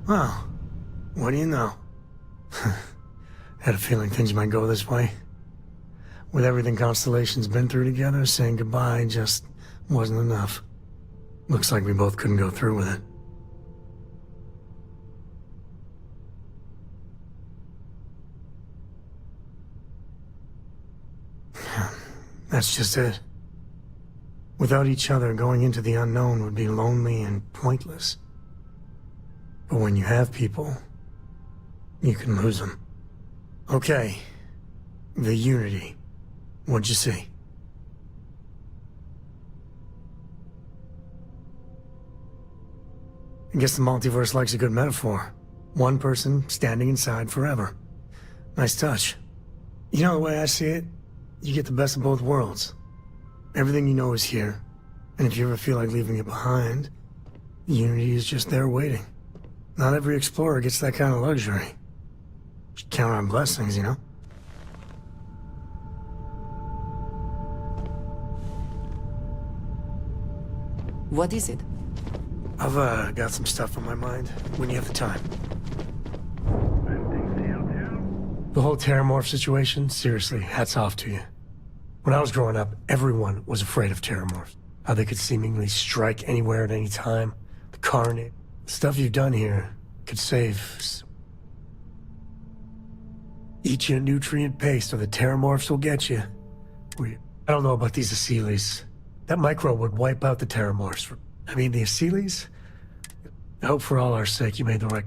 Well, what do you know? Had a feeling things might go this way. With everything Constellation's been through together, saying goodbye just wasn't enough. Looks like we both couldn't go through with it. That's just it. Without each other, going into the unknown would be lonely and pointless. But when you have people, you can lose them. Okay. The Unity. What'd you see? I guess the multiverse likes a good metaphor. One person standing inside forever. Nice touch. You know the way I see it? You get the best of both worlds. Everything you know is here, and if you ever feel like leaving it behind, Unity is just there waiting. Not every explorer gets that kind of luxury. Just count on blessings, you know? What is it? I've got some stuff on my mind when you have the time. The whole Terramorph situation, seriously, hats off to you. When I was growing up, everyone was afraid of Terramorphs. How they could seemingly strike anywhere at any time. The carnage. The stuff you've done here could save. Eat you a nutrient paste or the Terramorphs will get you. I don't know about these Asylees. That micro would wipe out the Terramorphs. I mean, the Asylees? I hope for all our sake you made the right...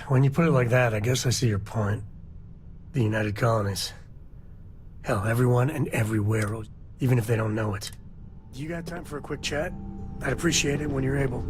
When you put it like that, I guess I see your point. The United Colonies. Hell, everyone and everywhere, even if they don't know it. You got time for a quick chat? I'd appreciate it when you're able.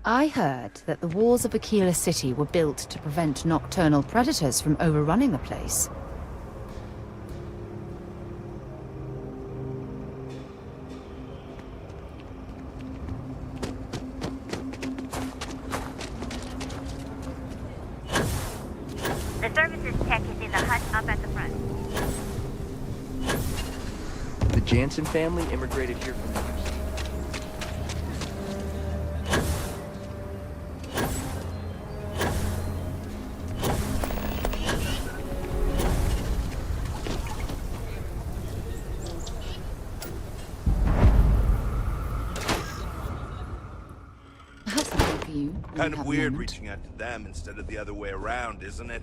I heard that the walls of Aquila City were built to prevent nocturnal predators from overrunning the place. The services tech is in the hut up at the front. The Jansen family immigrated here from the Kind of weird reaching out to them instead of the other way around, isn't it?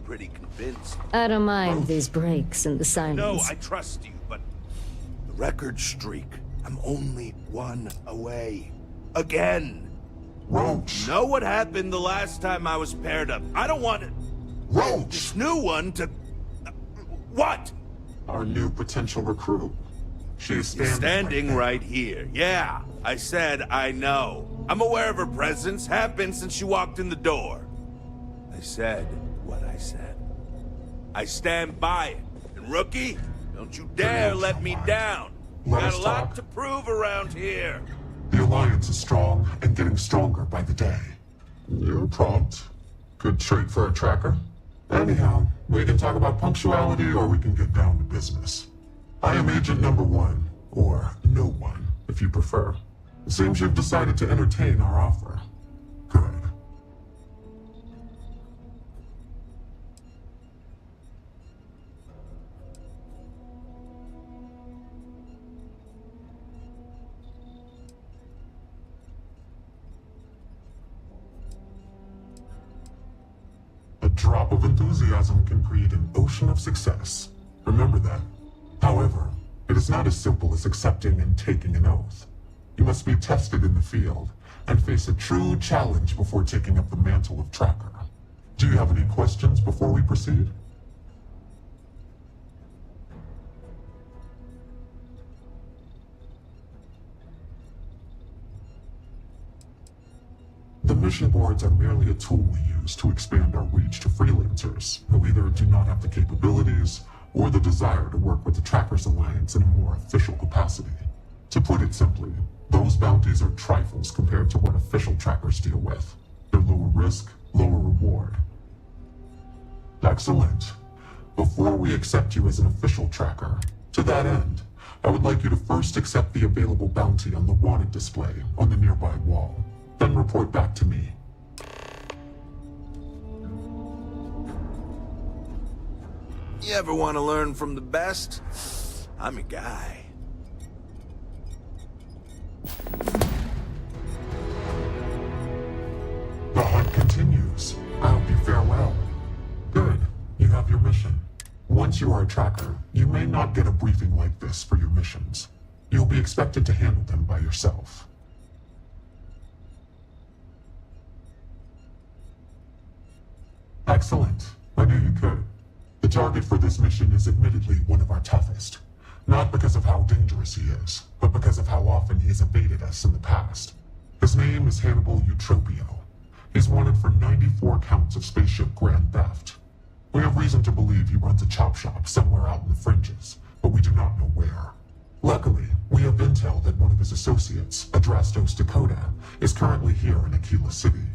Pretty convinced. I don't mind these breaks in the silence. No, I trust you, but the record streak. I'm only one away. Again. Roach. Know what happened the last time I was paired up? I don't want it. Roach. This new one to... What? Our new potential recruit. She's standing right here. Yeah, I said I know. I'm aware of her presence, have been since she walked in the door. I said what I said. I stand by it. And rookie, don't you dare let me down. Got a lot to prove around here. The Alliance is strong and getting stronger by the day. You're prompt. Good trait for a tracker. Anyhow, we can talk about punctuality or we can get down to business. I am Agent Number 1, or No One, if you prefer. It seems you've decided to entertain our offer. Good. A drop of enthusiasm can create an ocean of success. Remember that. However, it is not as simple as accepting and taking an oath. You must be tested in the field and face a true challenge before taking up the mantle of tracker. Do you have any questions before we proceed? The mission boards are merely a tool we use to expand our reach to freelancers who either do not have the capabilities or the desire to work with the Trackers Alliance in a more official capacity. To put it simply, those bounties are trifles compared to what official trackers deal with. They're lower risk, lower reward. Excellent. Before we accept you as an official tracker, to that end, I would like you to first accept the available bounty on the wanted display on the nearby wall. Then report back to me. You ever want to learn from the best? I'm your guy. The hunt continues. I hope you fare well. Good. You have your mission. Once you are a tracker, you may not get a briefing like this for your missions. You'll be expected to handle them by yourself. Excellent. I knew you could. The target for this mission is admittedly one of our toughest. Not because of how dangerous he is, but because of how often he has evaded us in the past. His name is Hannibal Eutropio. He's wanted for 94 counts of spaceship grand theft. We have reason to believe he runs a chop shop somewhere out in the fringes, but we do not know where. Luckily, we have intel that one of his associates, Adrastos Dakota, is currently here in Aquila City.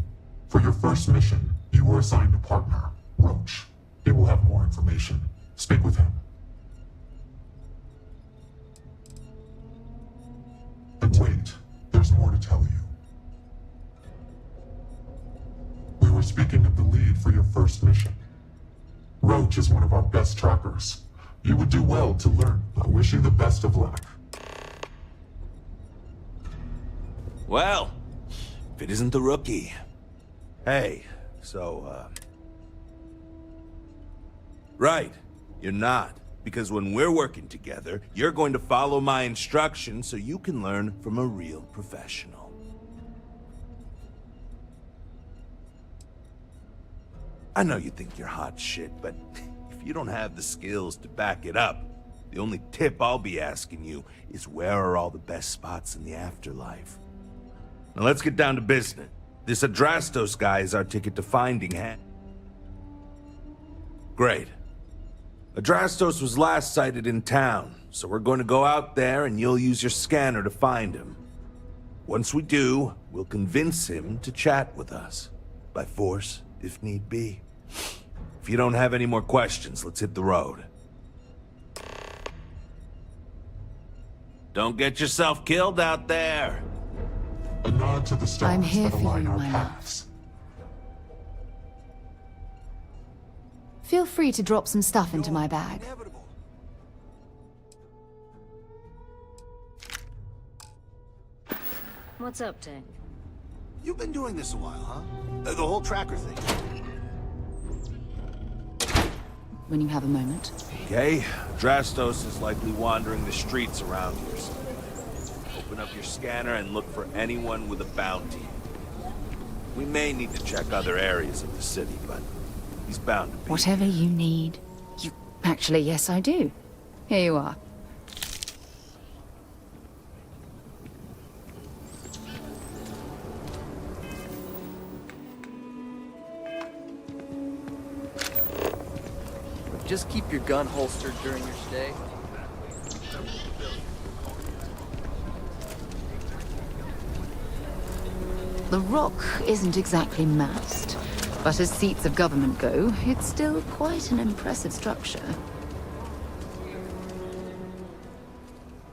For your first mission, you were assigned a partner, Roach. He will have more information. Speak with him. And wait, there's more to tell you. We were speaking of the lead for your first mission. Roach is one of our best trackers. You would do well to learn. I wish you the best of luck. Well, if it isn't the rookie. Hey, so, Right, you're not. Because when we're working together, you're going to follow my instructions so you can learn from a real professional. I know you think you're hot shit, but if you don't have the skills to back it up, the only tip I'll be asking you is where are all the best spots in the afterlife? Now let's get down to business. This Adrastos guy is our ticket to finding Han. Great. Adrastos was last sighted in town, so we're going to go out there and you'll use your scanner to find him. Once we do, we'll convince him to chat with us. By force, if need be. If you don't have any more questions, let's hit the road. Don't get yourself killed out there. A nod to the stars I'm here that for align you, our my paths. Feel free to drop some stuff into my bag. What's up, Tank? You've been doing this a while, huh? The whole tracker thing. When you have a moment. Okay, Adrastos is likely wandering the streets around here. So open up your scanner and look for anyone with a bounty. We may need to check other areas of the city, but he's bound to be. Whatever you need. Actually, yes, I do. Here you are. Just keep your gun holstered during your stay. The Rock isn't exactly massed, but as seats of government go, it's still quite an impressive structure.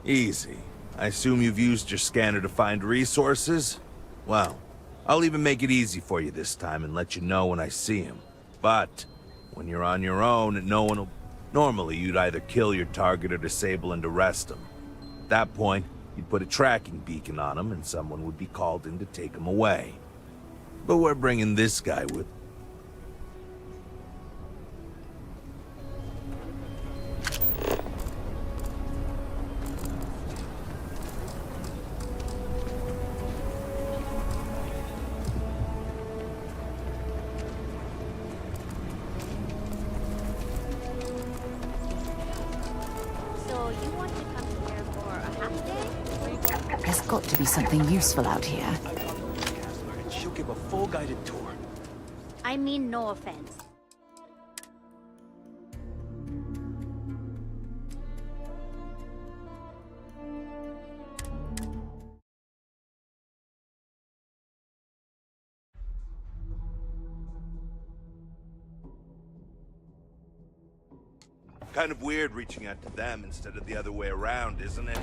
Easy. I assume you've used your scanner to find resources? Well, I'll even make it easy for you this time and let you know when I see him. But when you're on your own, no one will... Normally, you'd either kill your target or disable and arrest him. At that point, you'd put a tracking beacon on him and someone would be called in to take him away. But we're bringing this guy with... be something useful out here. She'll give a full guided tour. I mean no offense. Kind of weird reaching out to them instead of the other way around, isn't it?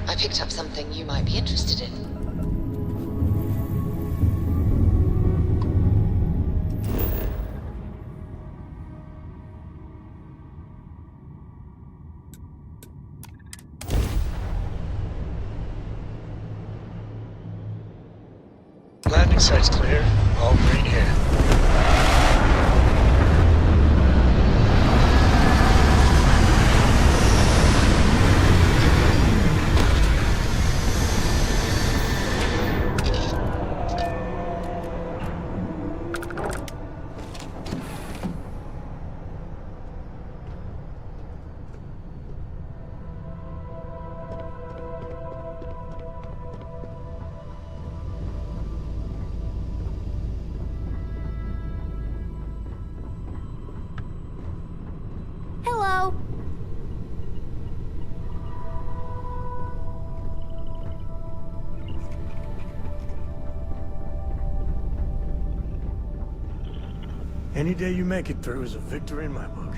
I picked up something you might be interested in. Landing site's clear. All green here. Hello. Any day you make it through is a victory in my book.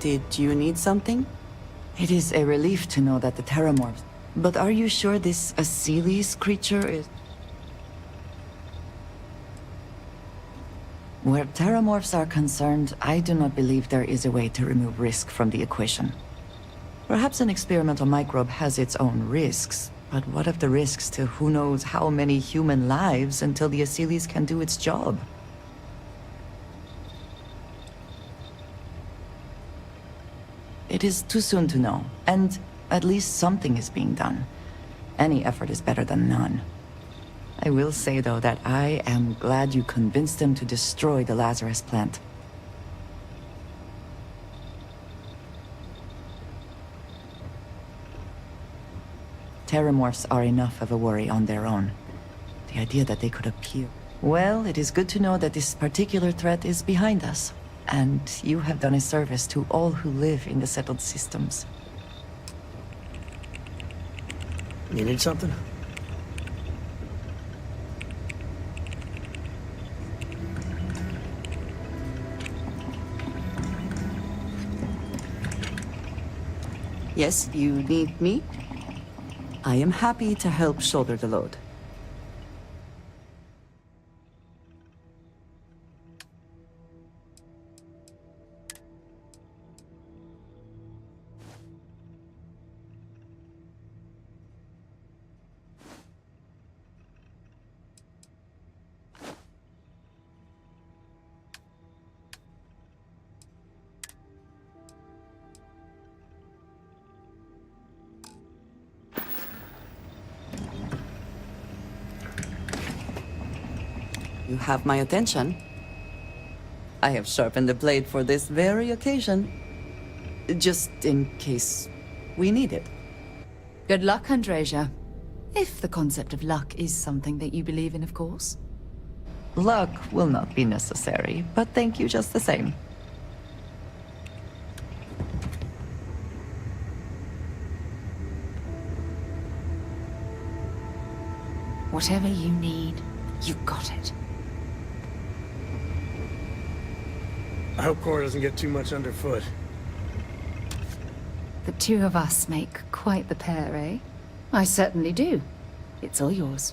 Did you need something? It is a relief to know that the Terramorphs... But are you sure this Aseles creature is... Where Terramorphs are concerned, I do not believe there is a way to remove risk from the equation. Perhaps an experimental microbe has its own risks, but what of the risks to who knows how many human lives until the Aseles can do its job? It is too soon to know, and at least something is being done. Any effort is better than none. I will say, though, that I am glad you convinced them to destroy the Lazarus plant. Terramorphs are enough of a worry on their own. The idea that they could appear... Well, it is good to know that this particular threat is behind us. And you have done a service to all who live in the settled systems. You need something? Yes, you need me? I am happy to help shoulder the load. You have my attention. I have sharpened the blade for this very occasion. Just in case we need it. Good luck, Andrasia. If the concept of luck is something that you believe in, of course. Luck will not be necessary, but thank you just the same. Whatever you need, you got it. I hope Cora doesn't get too much underfoot. The two of us make quite the pair, eh? I certainly do. It's all yours.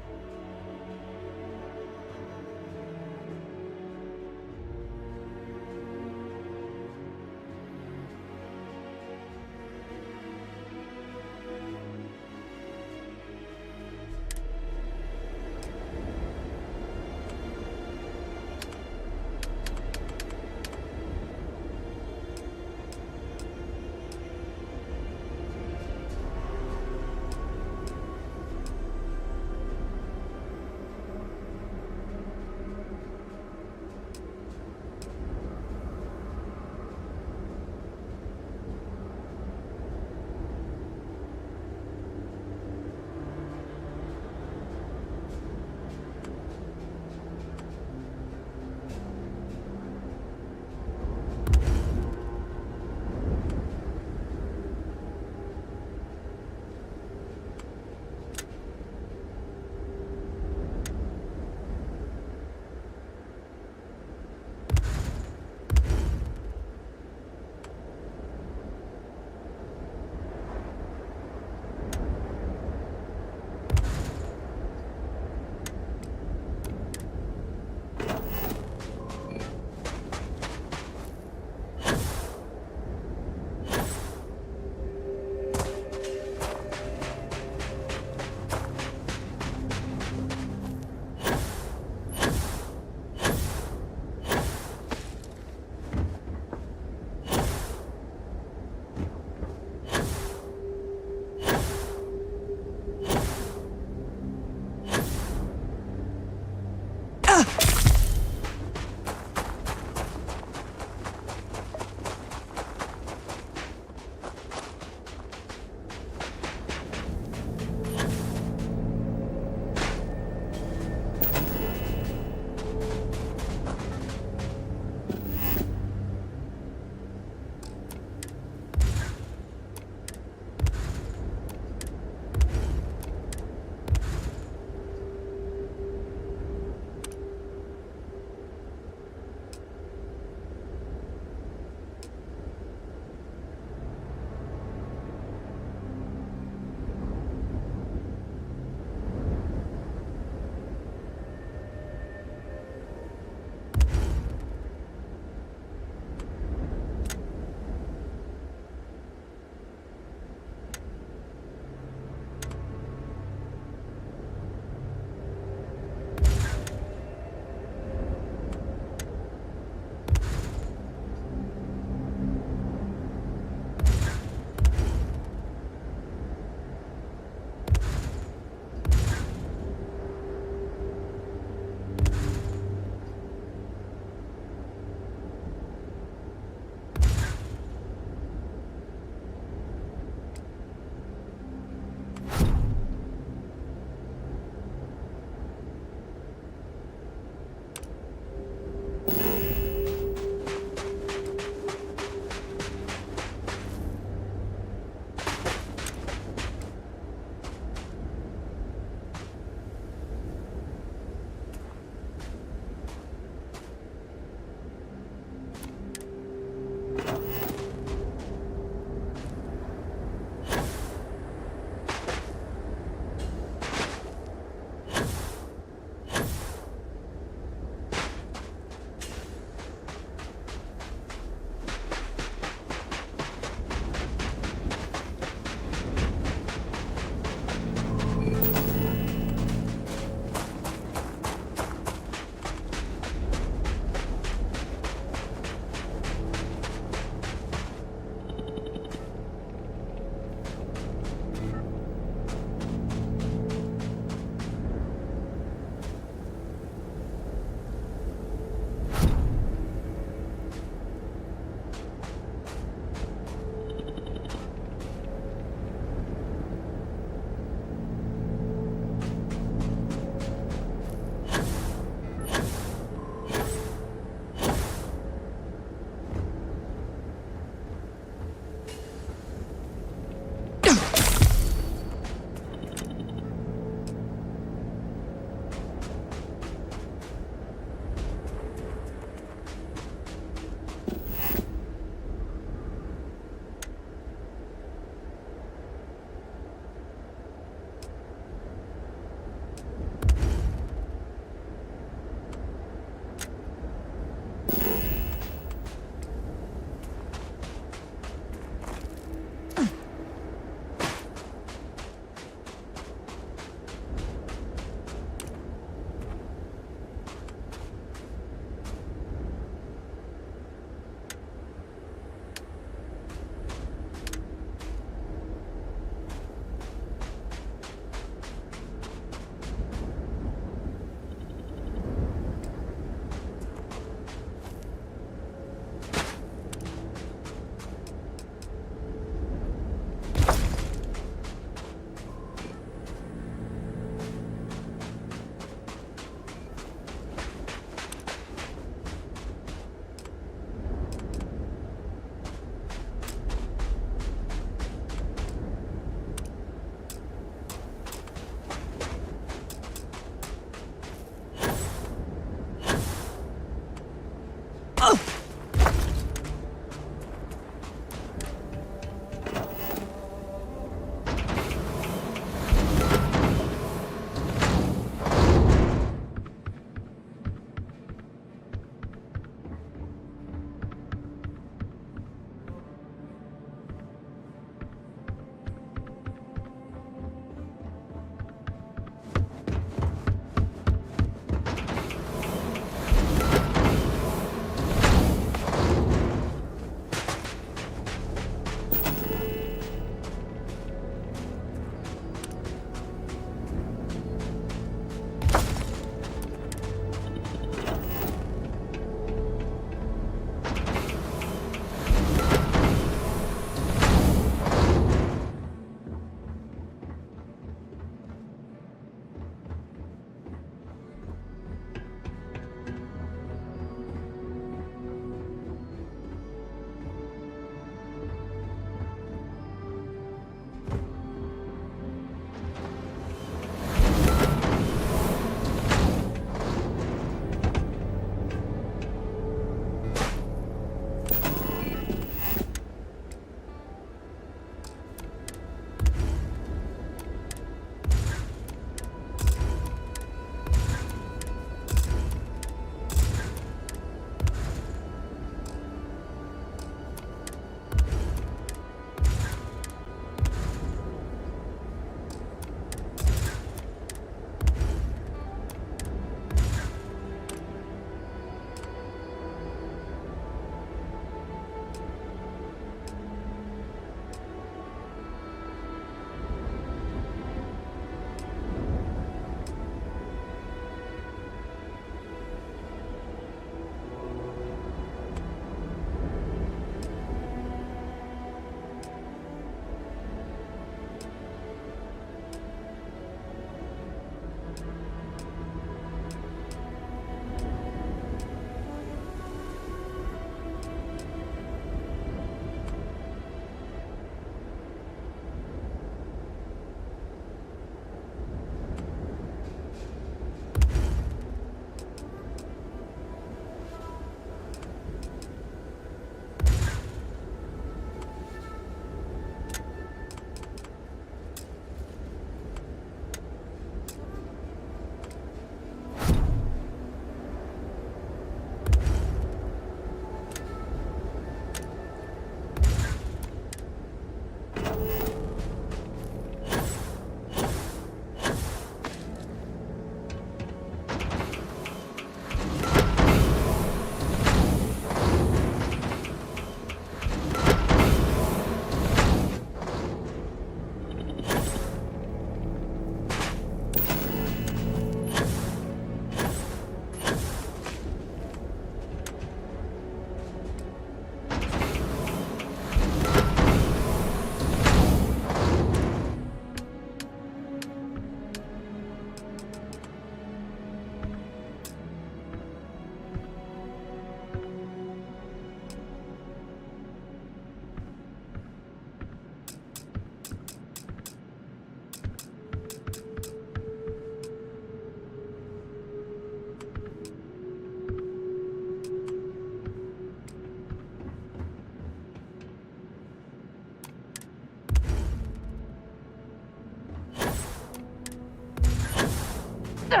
Good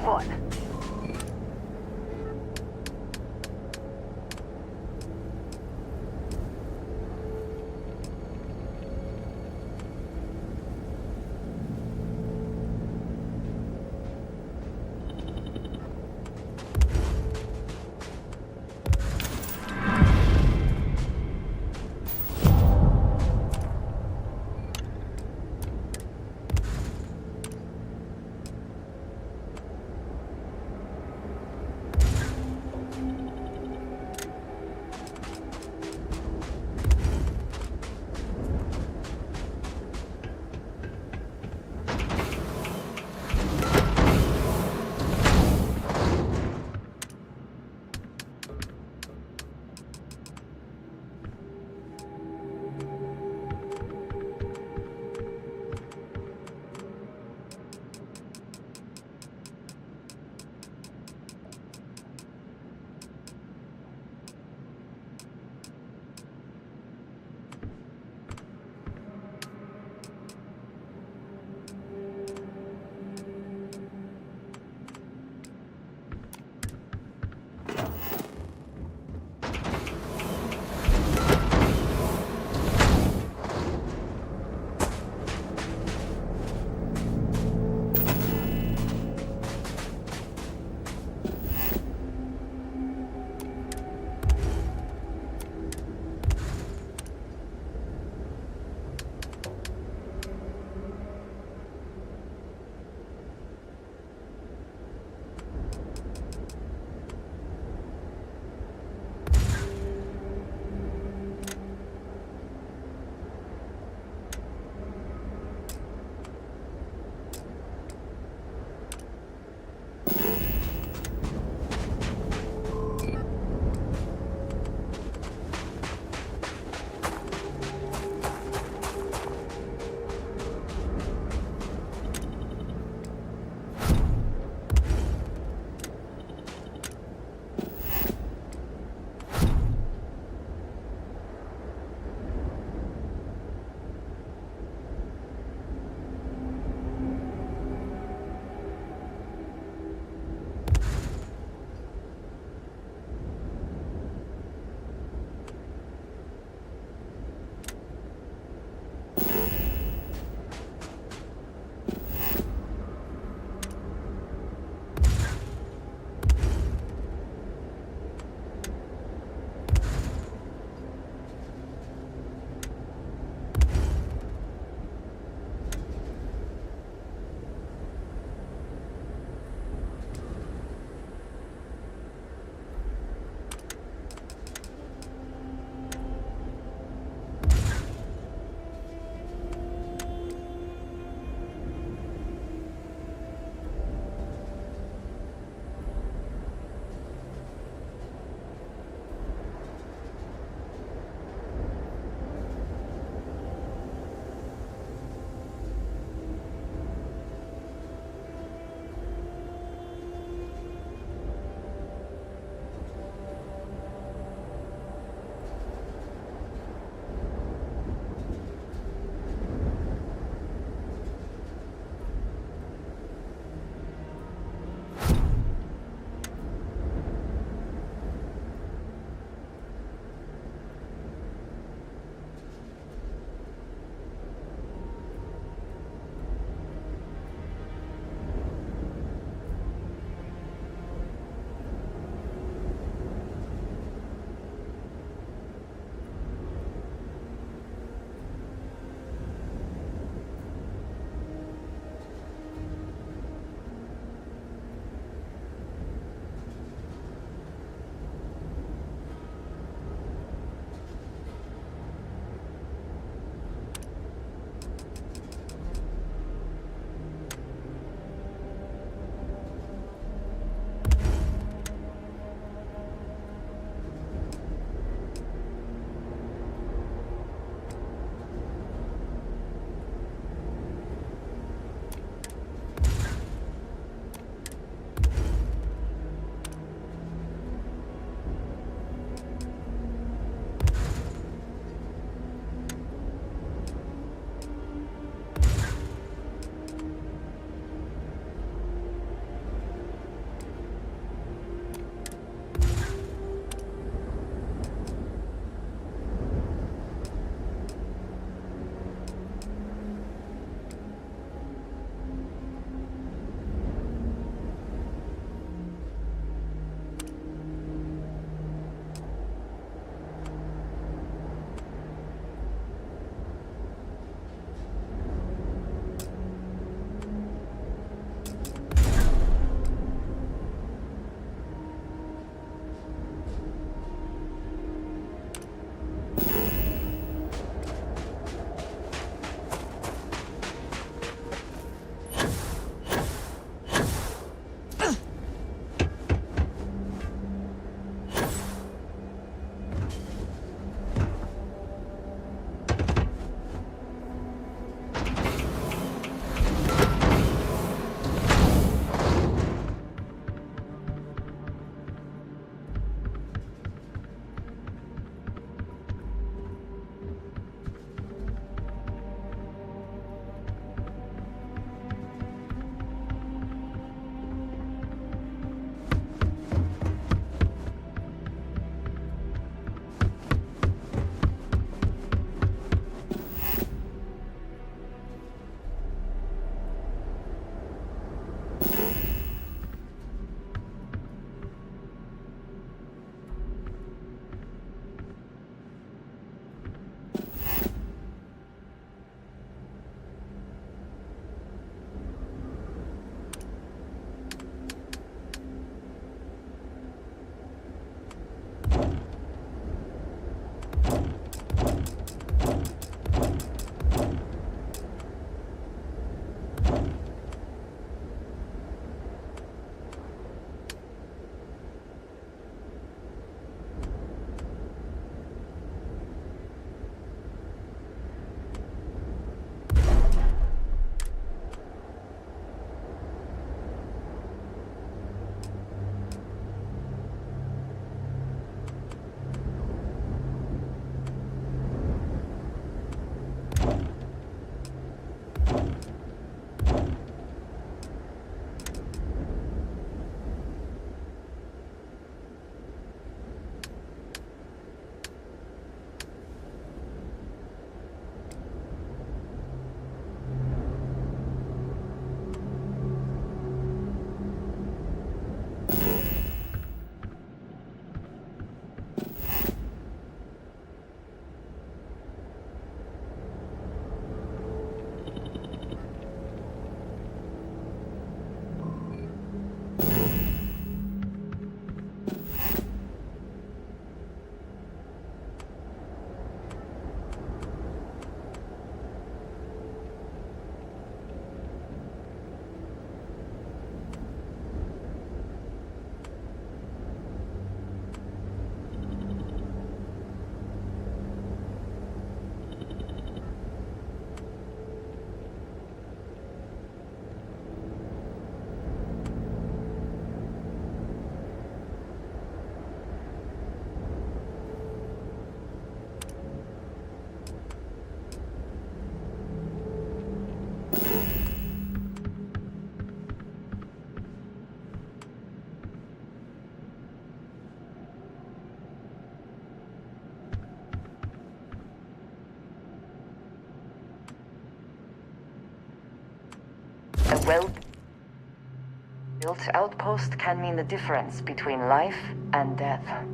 one. well-built outpost can mean the difference between life and death.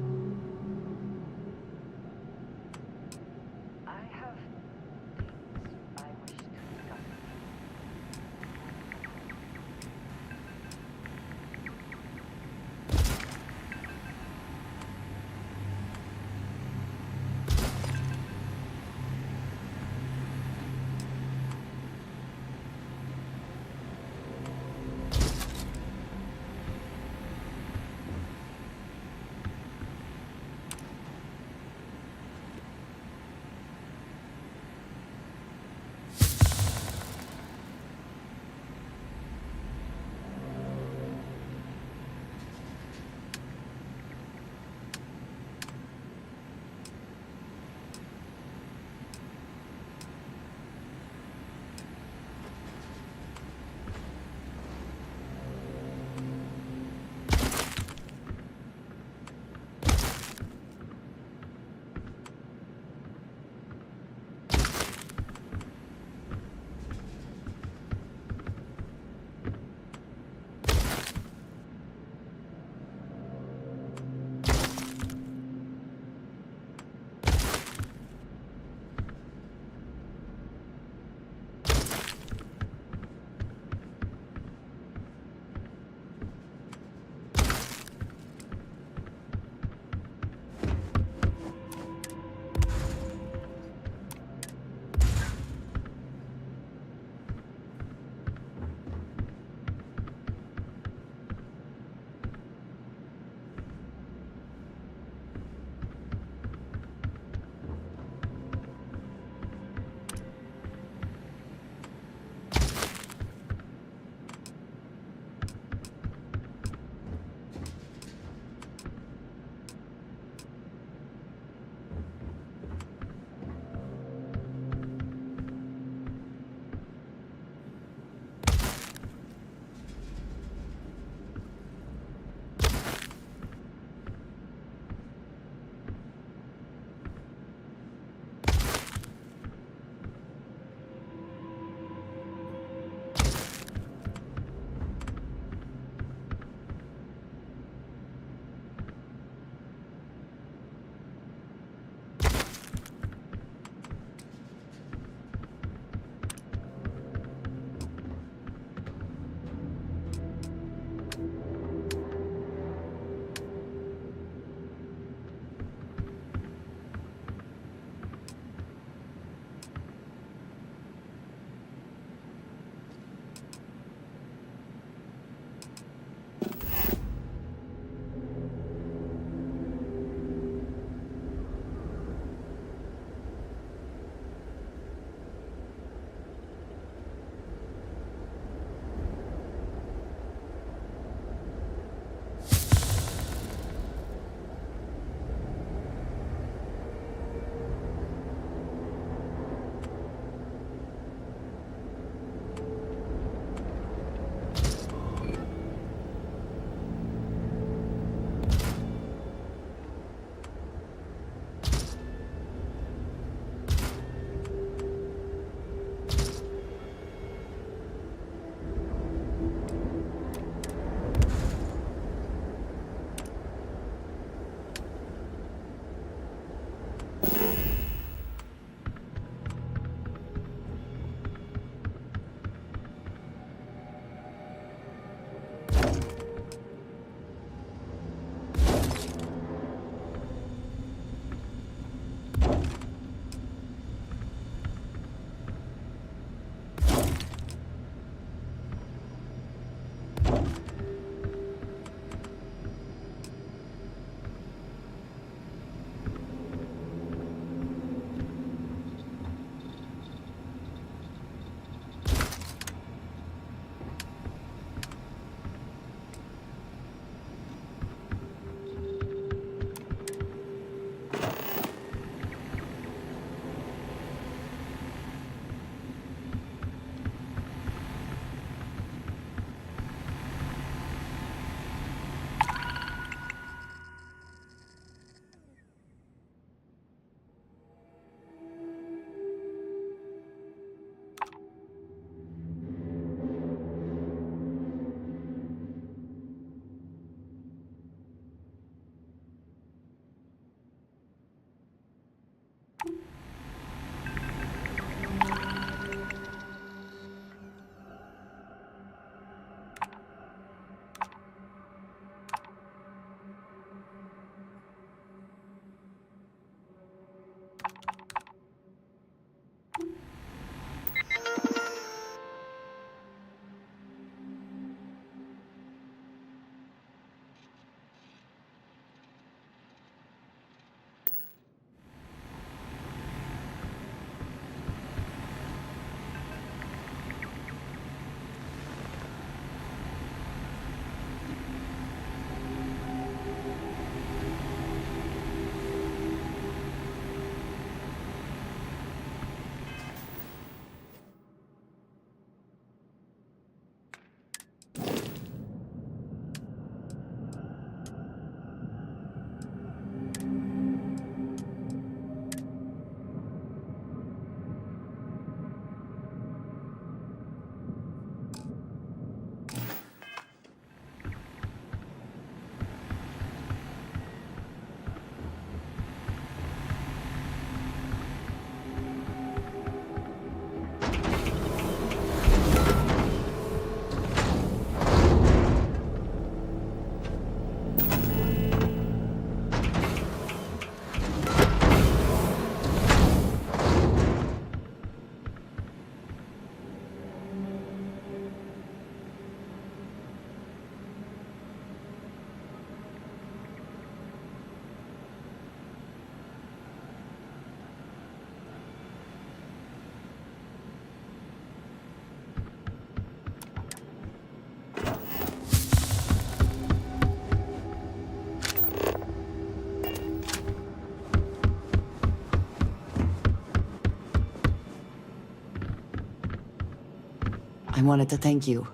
I wanted to thank you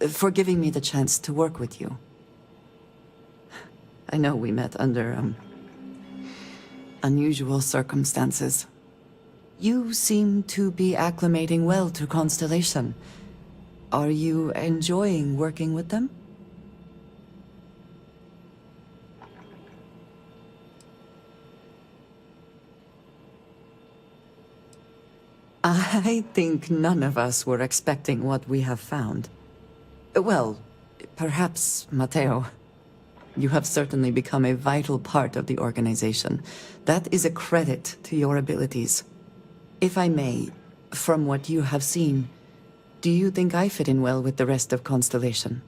for giving me the chance to work with you. I know we met under, unusual circumstances. You seem to be acclimating well to Constellation. Are you enjoying working with them? I think none of us were expecting what we have found. Well, perhaps Matteo. You have certainly become a vital part of the organization. That is a credit to your abilities. If I may, from what you have seen, do you think I fit in well with the rest of Constellation?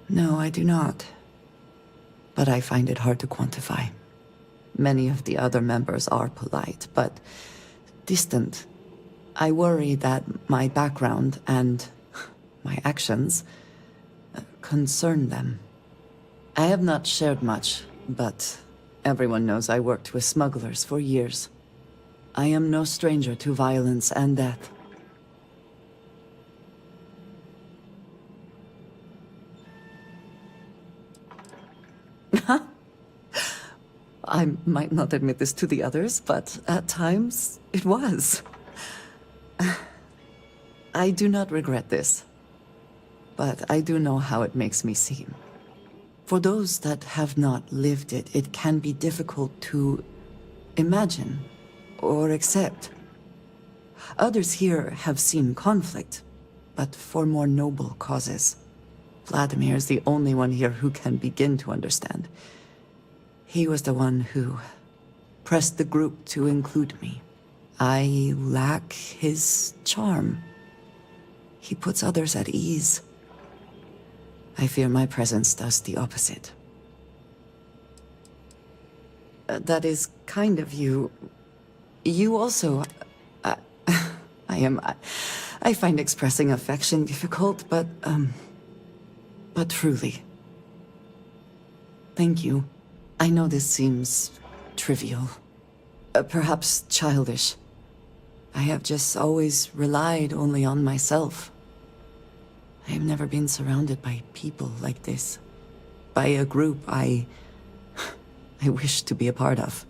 No, I do not. But I find it hard to quantify. Many of the other members are polite, but distant. I worry that my background and my actions concern them. I have not shared much, but everyone knows I worked with smugglers for years. I am no stranger to violence and death. I might not admit this to the others, but at times, it was. I do not regret this, but I do know how it makes me seem. For those that have not lived it, it can be difficult to imagine or accept. Others here have seen conflict, but for more noble causes. Vladimir is the only one here who can begin to understand. He was the one who pressed the group to include me. I lack his charm. He puts others at ease. I fear my presence does the opposite. That is kind of you. You also... I find expressing affection difficult, but truly. Thank you. I know this seems trivial. Perhaps childish. I have just always relied only on myself. I have never been surrounded by people like this. By a group I wish to be a part of.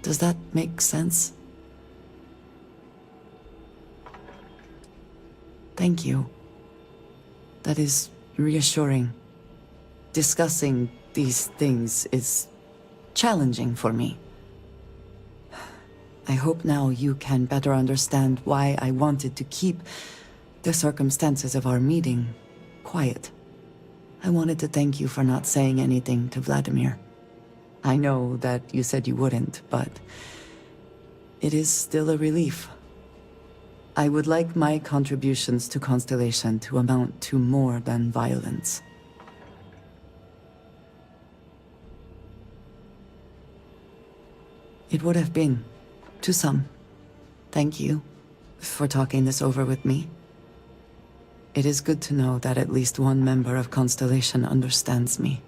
Does that make sense? Thank you. That is reassuring. Discussing these things is challenging for me. I hope now you can better understand why I wanted to keep the circumstances of our meeting quiet. I wanted to thank you for not saying anything to Vladimir. I know that you said you wouldn't, but it is still a relief. I would like my contributions to Constellation to amount to more than violence. It would have been, to some. Thank you for talking this over with me. It is good to know that at least one member of Constellation understands me.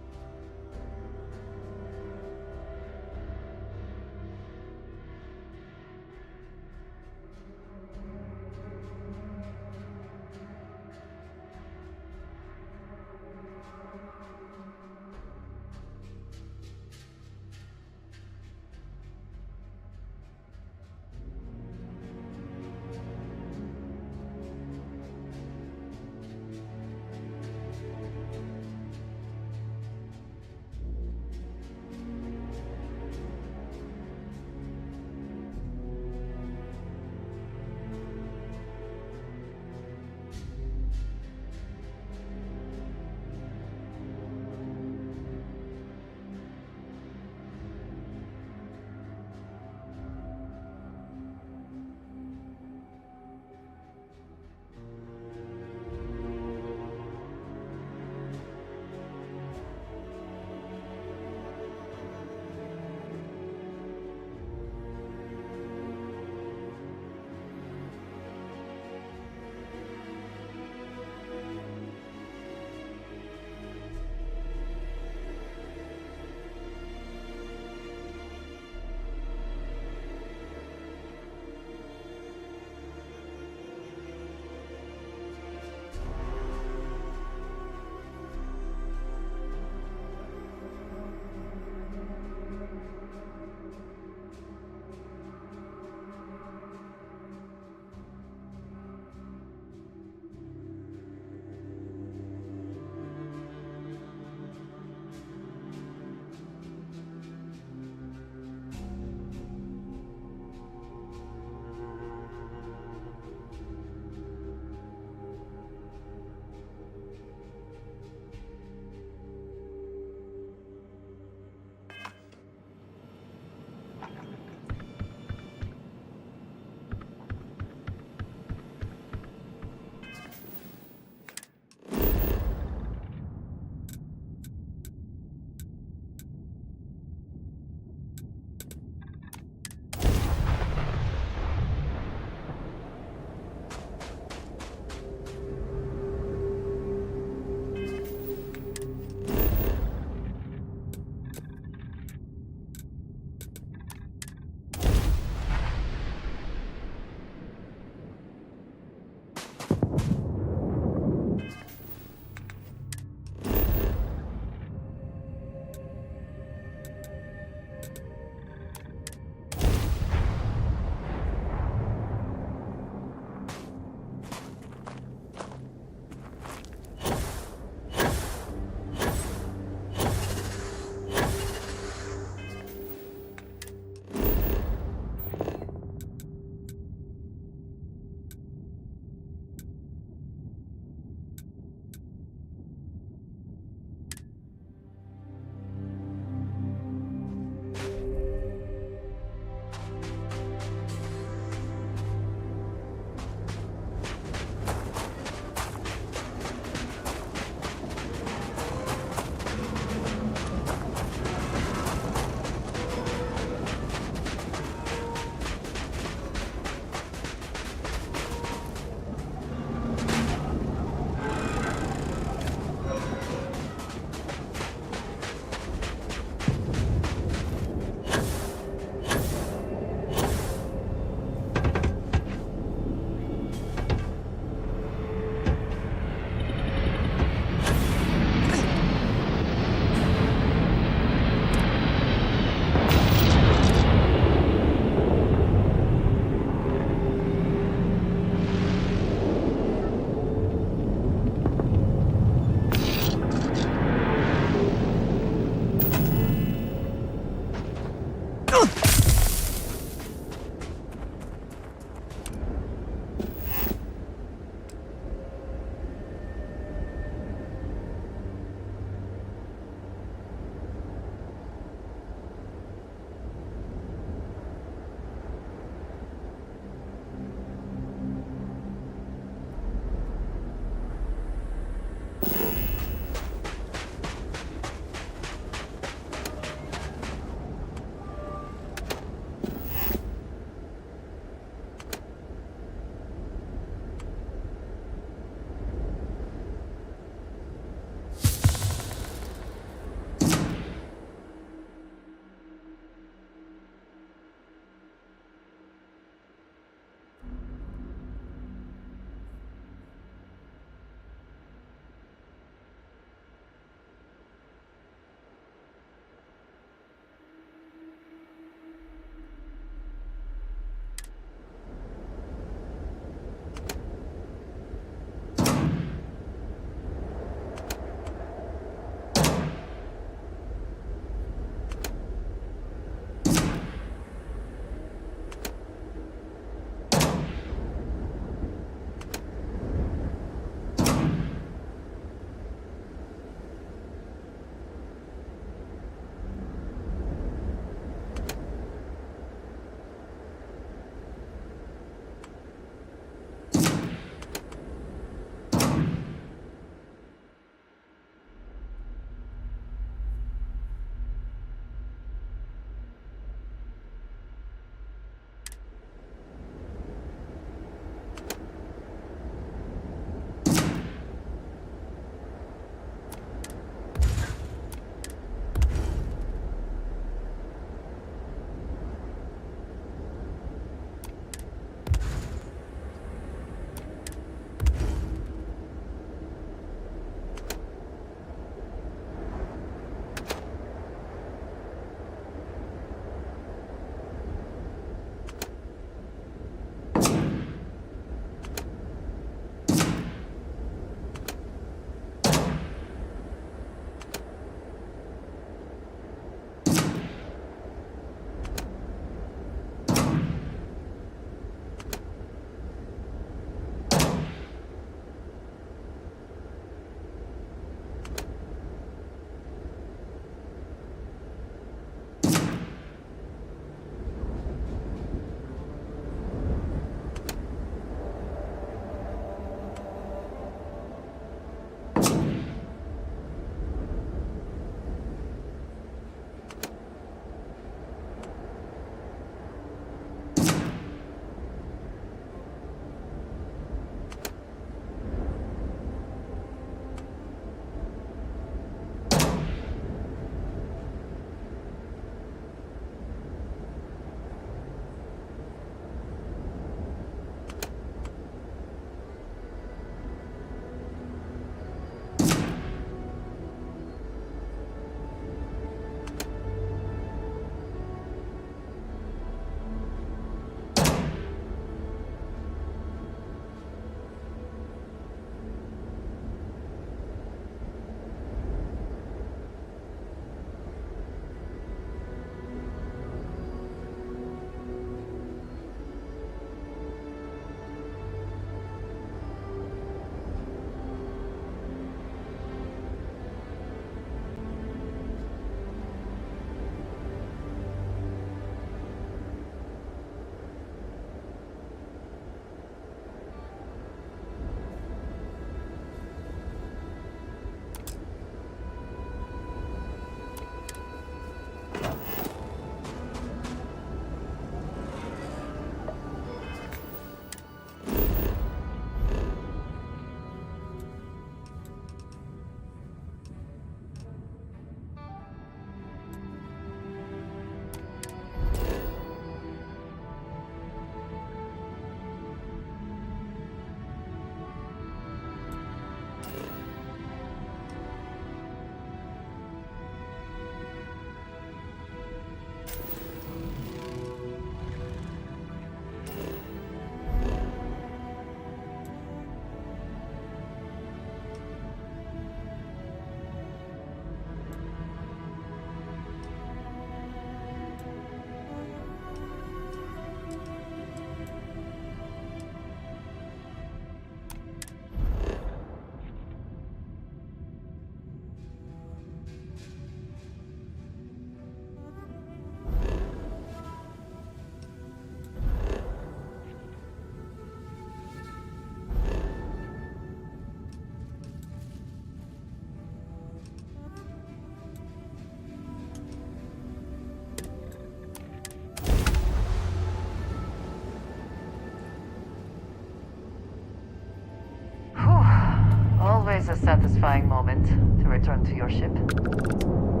Always a satisfying moment to return to your ship.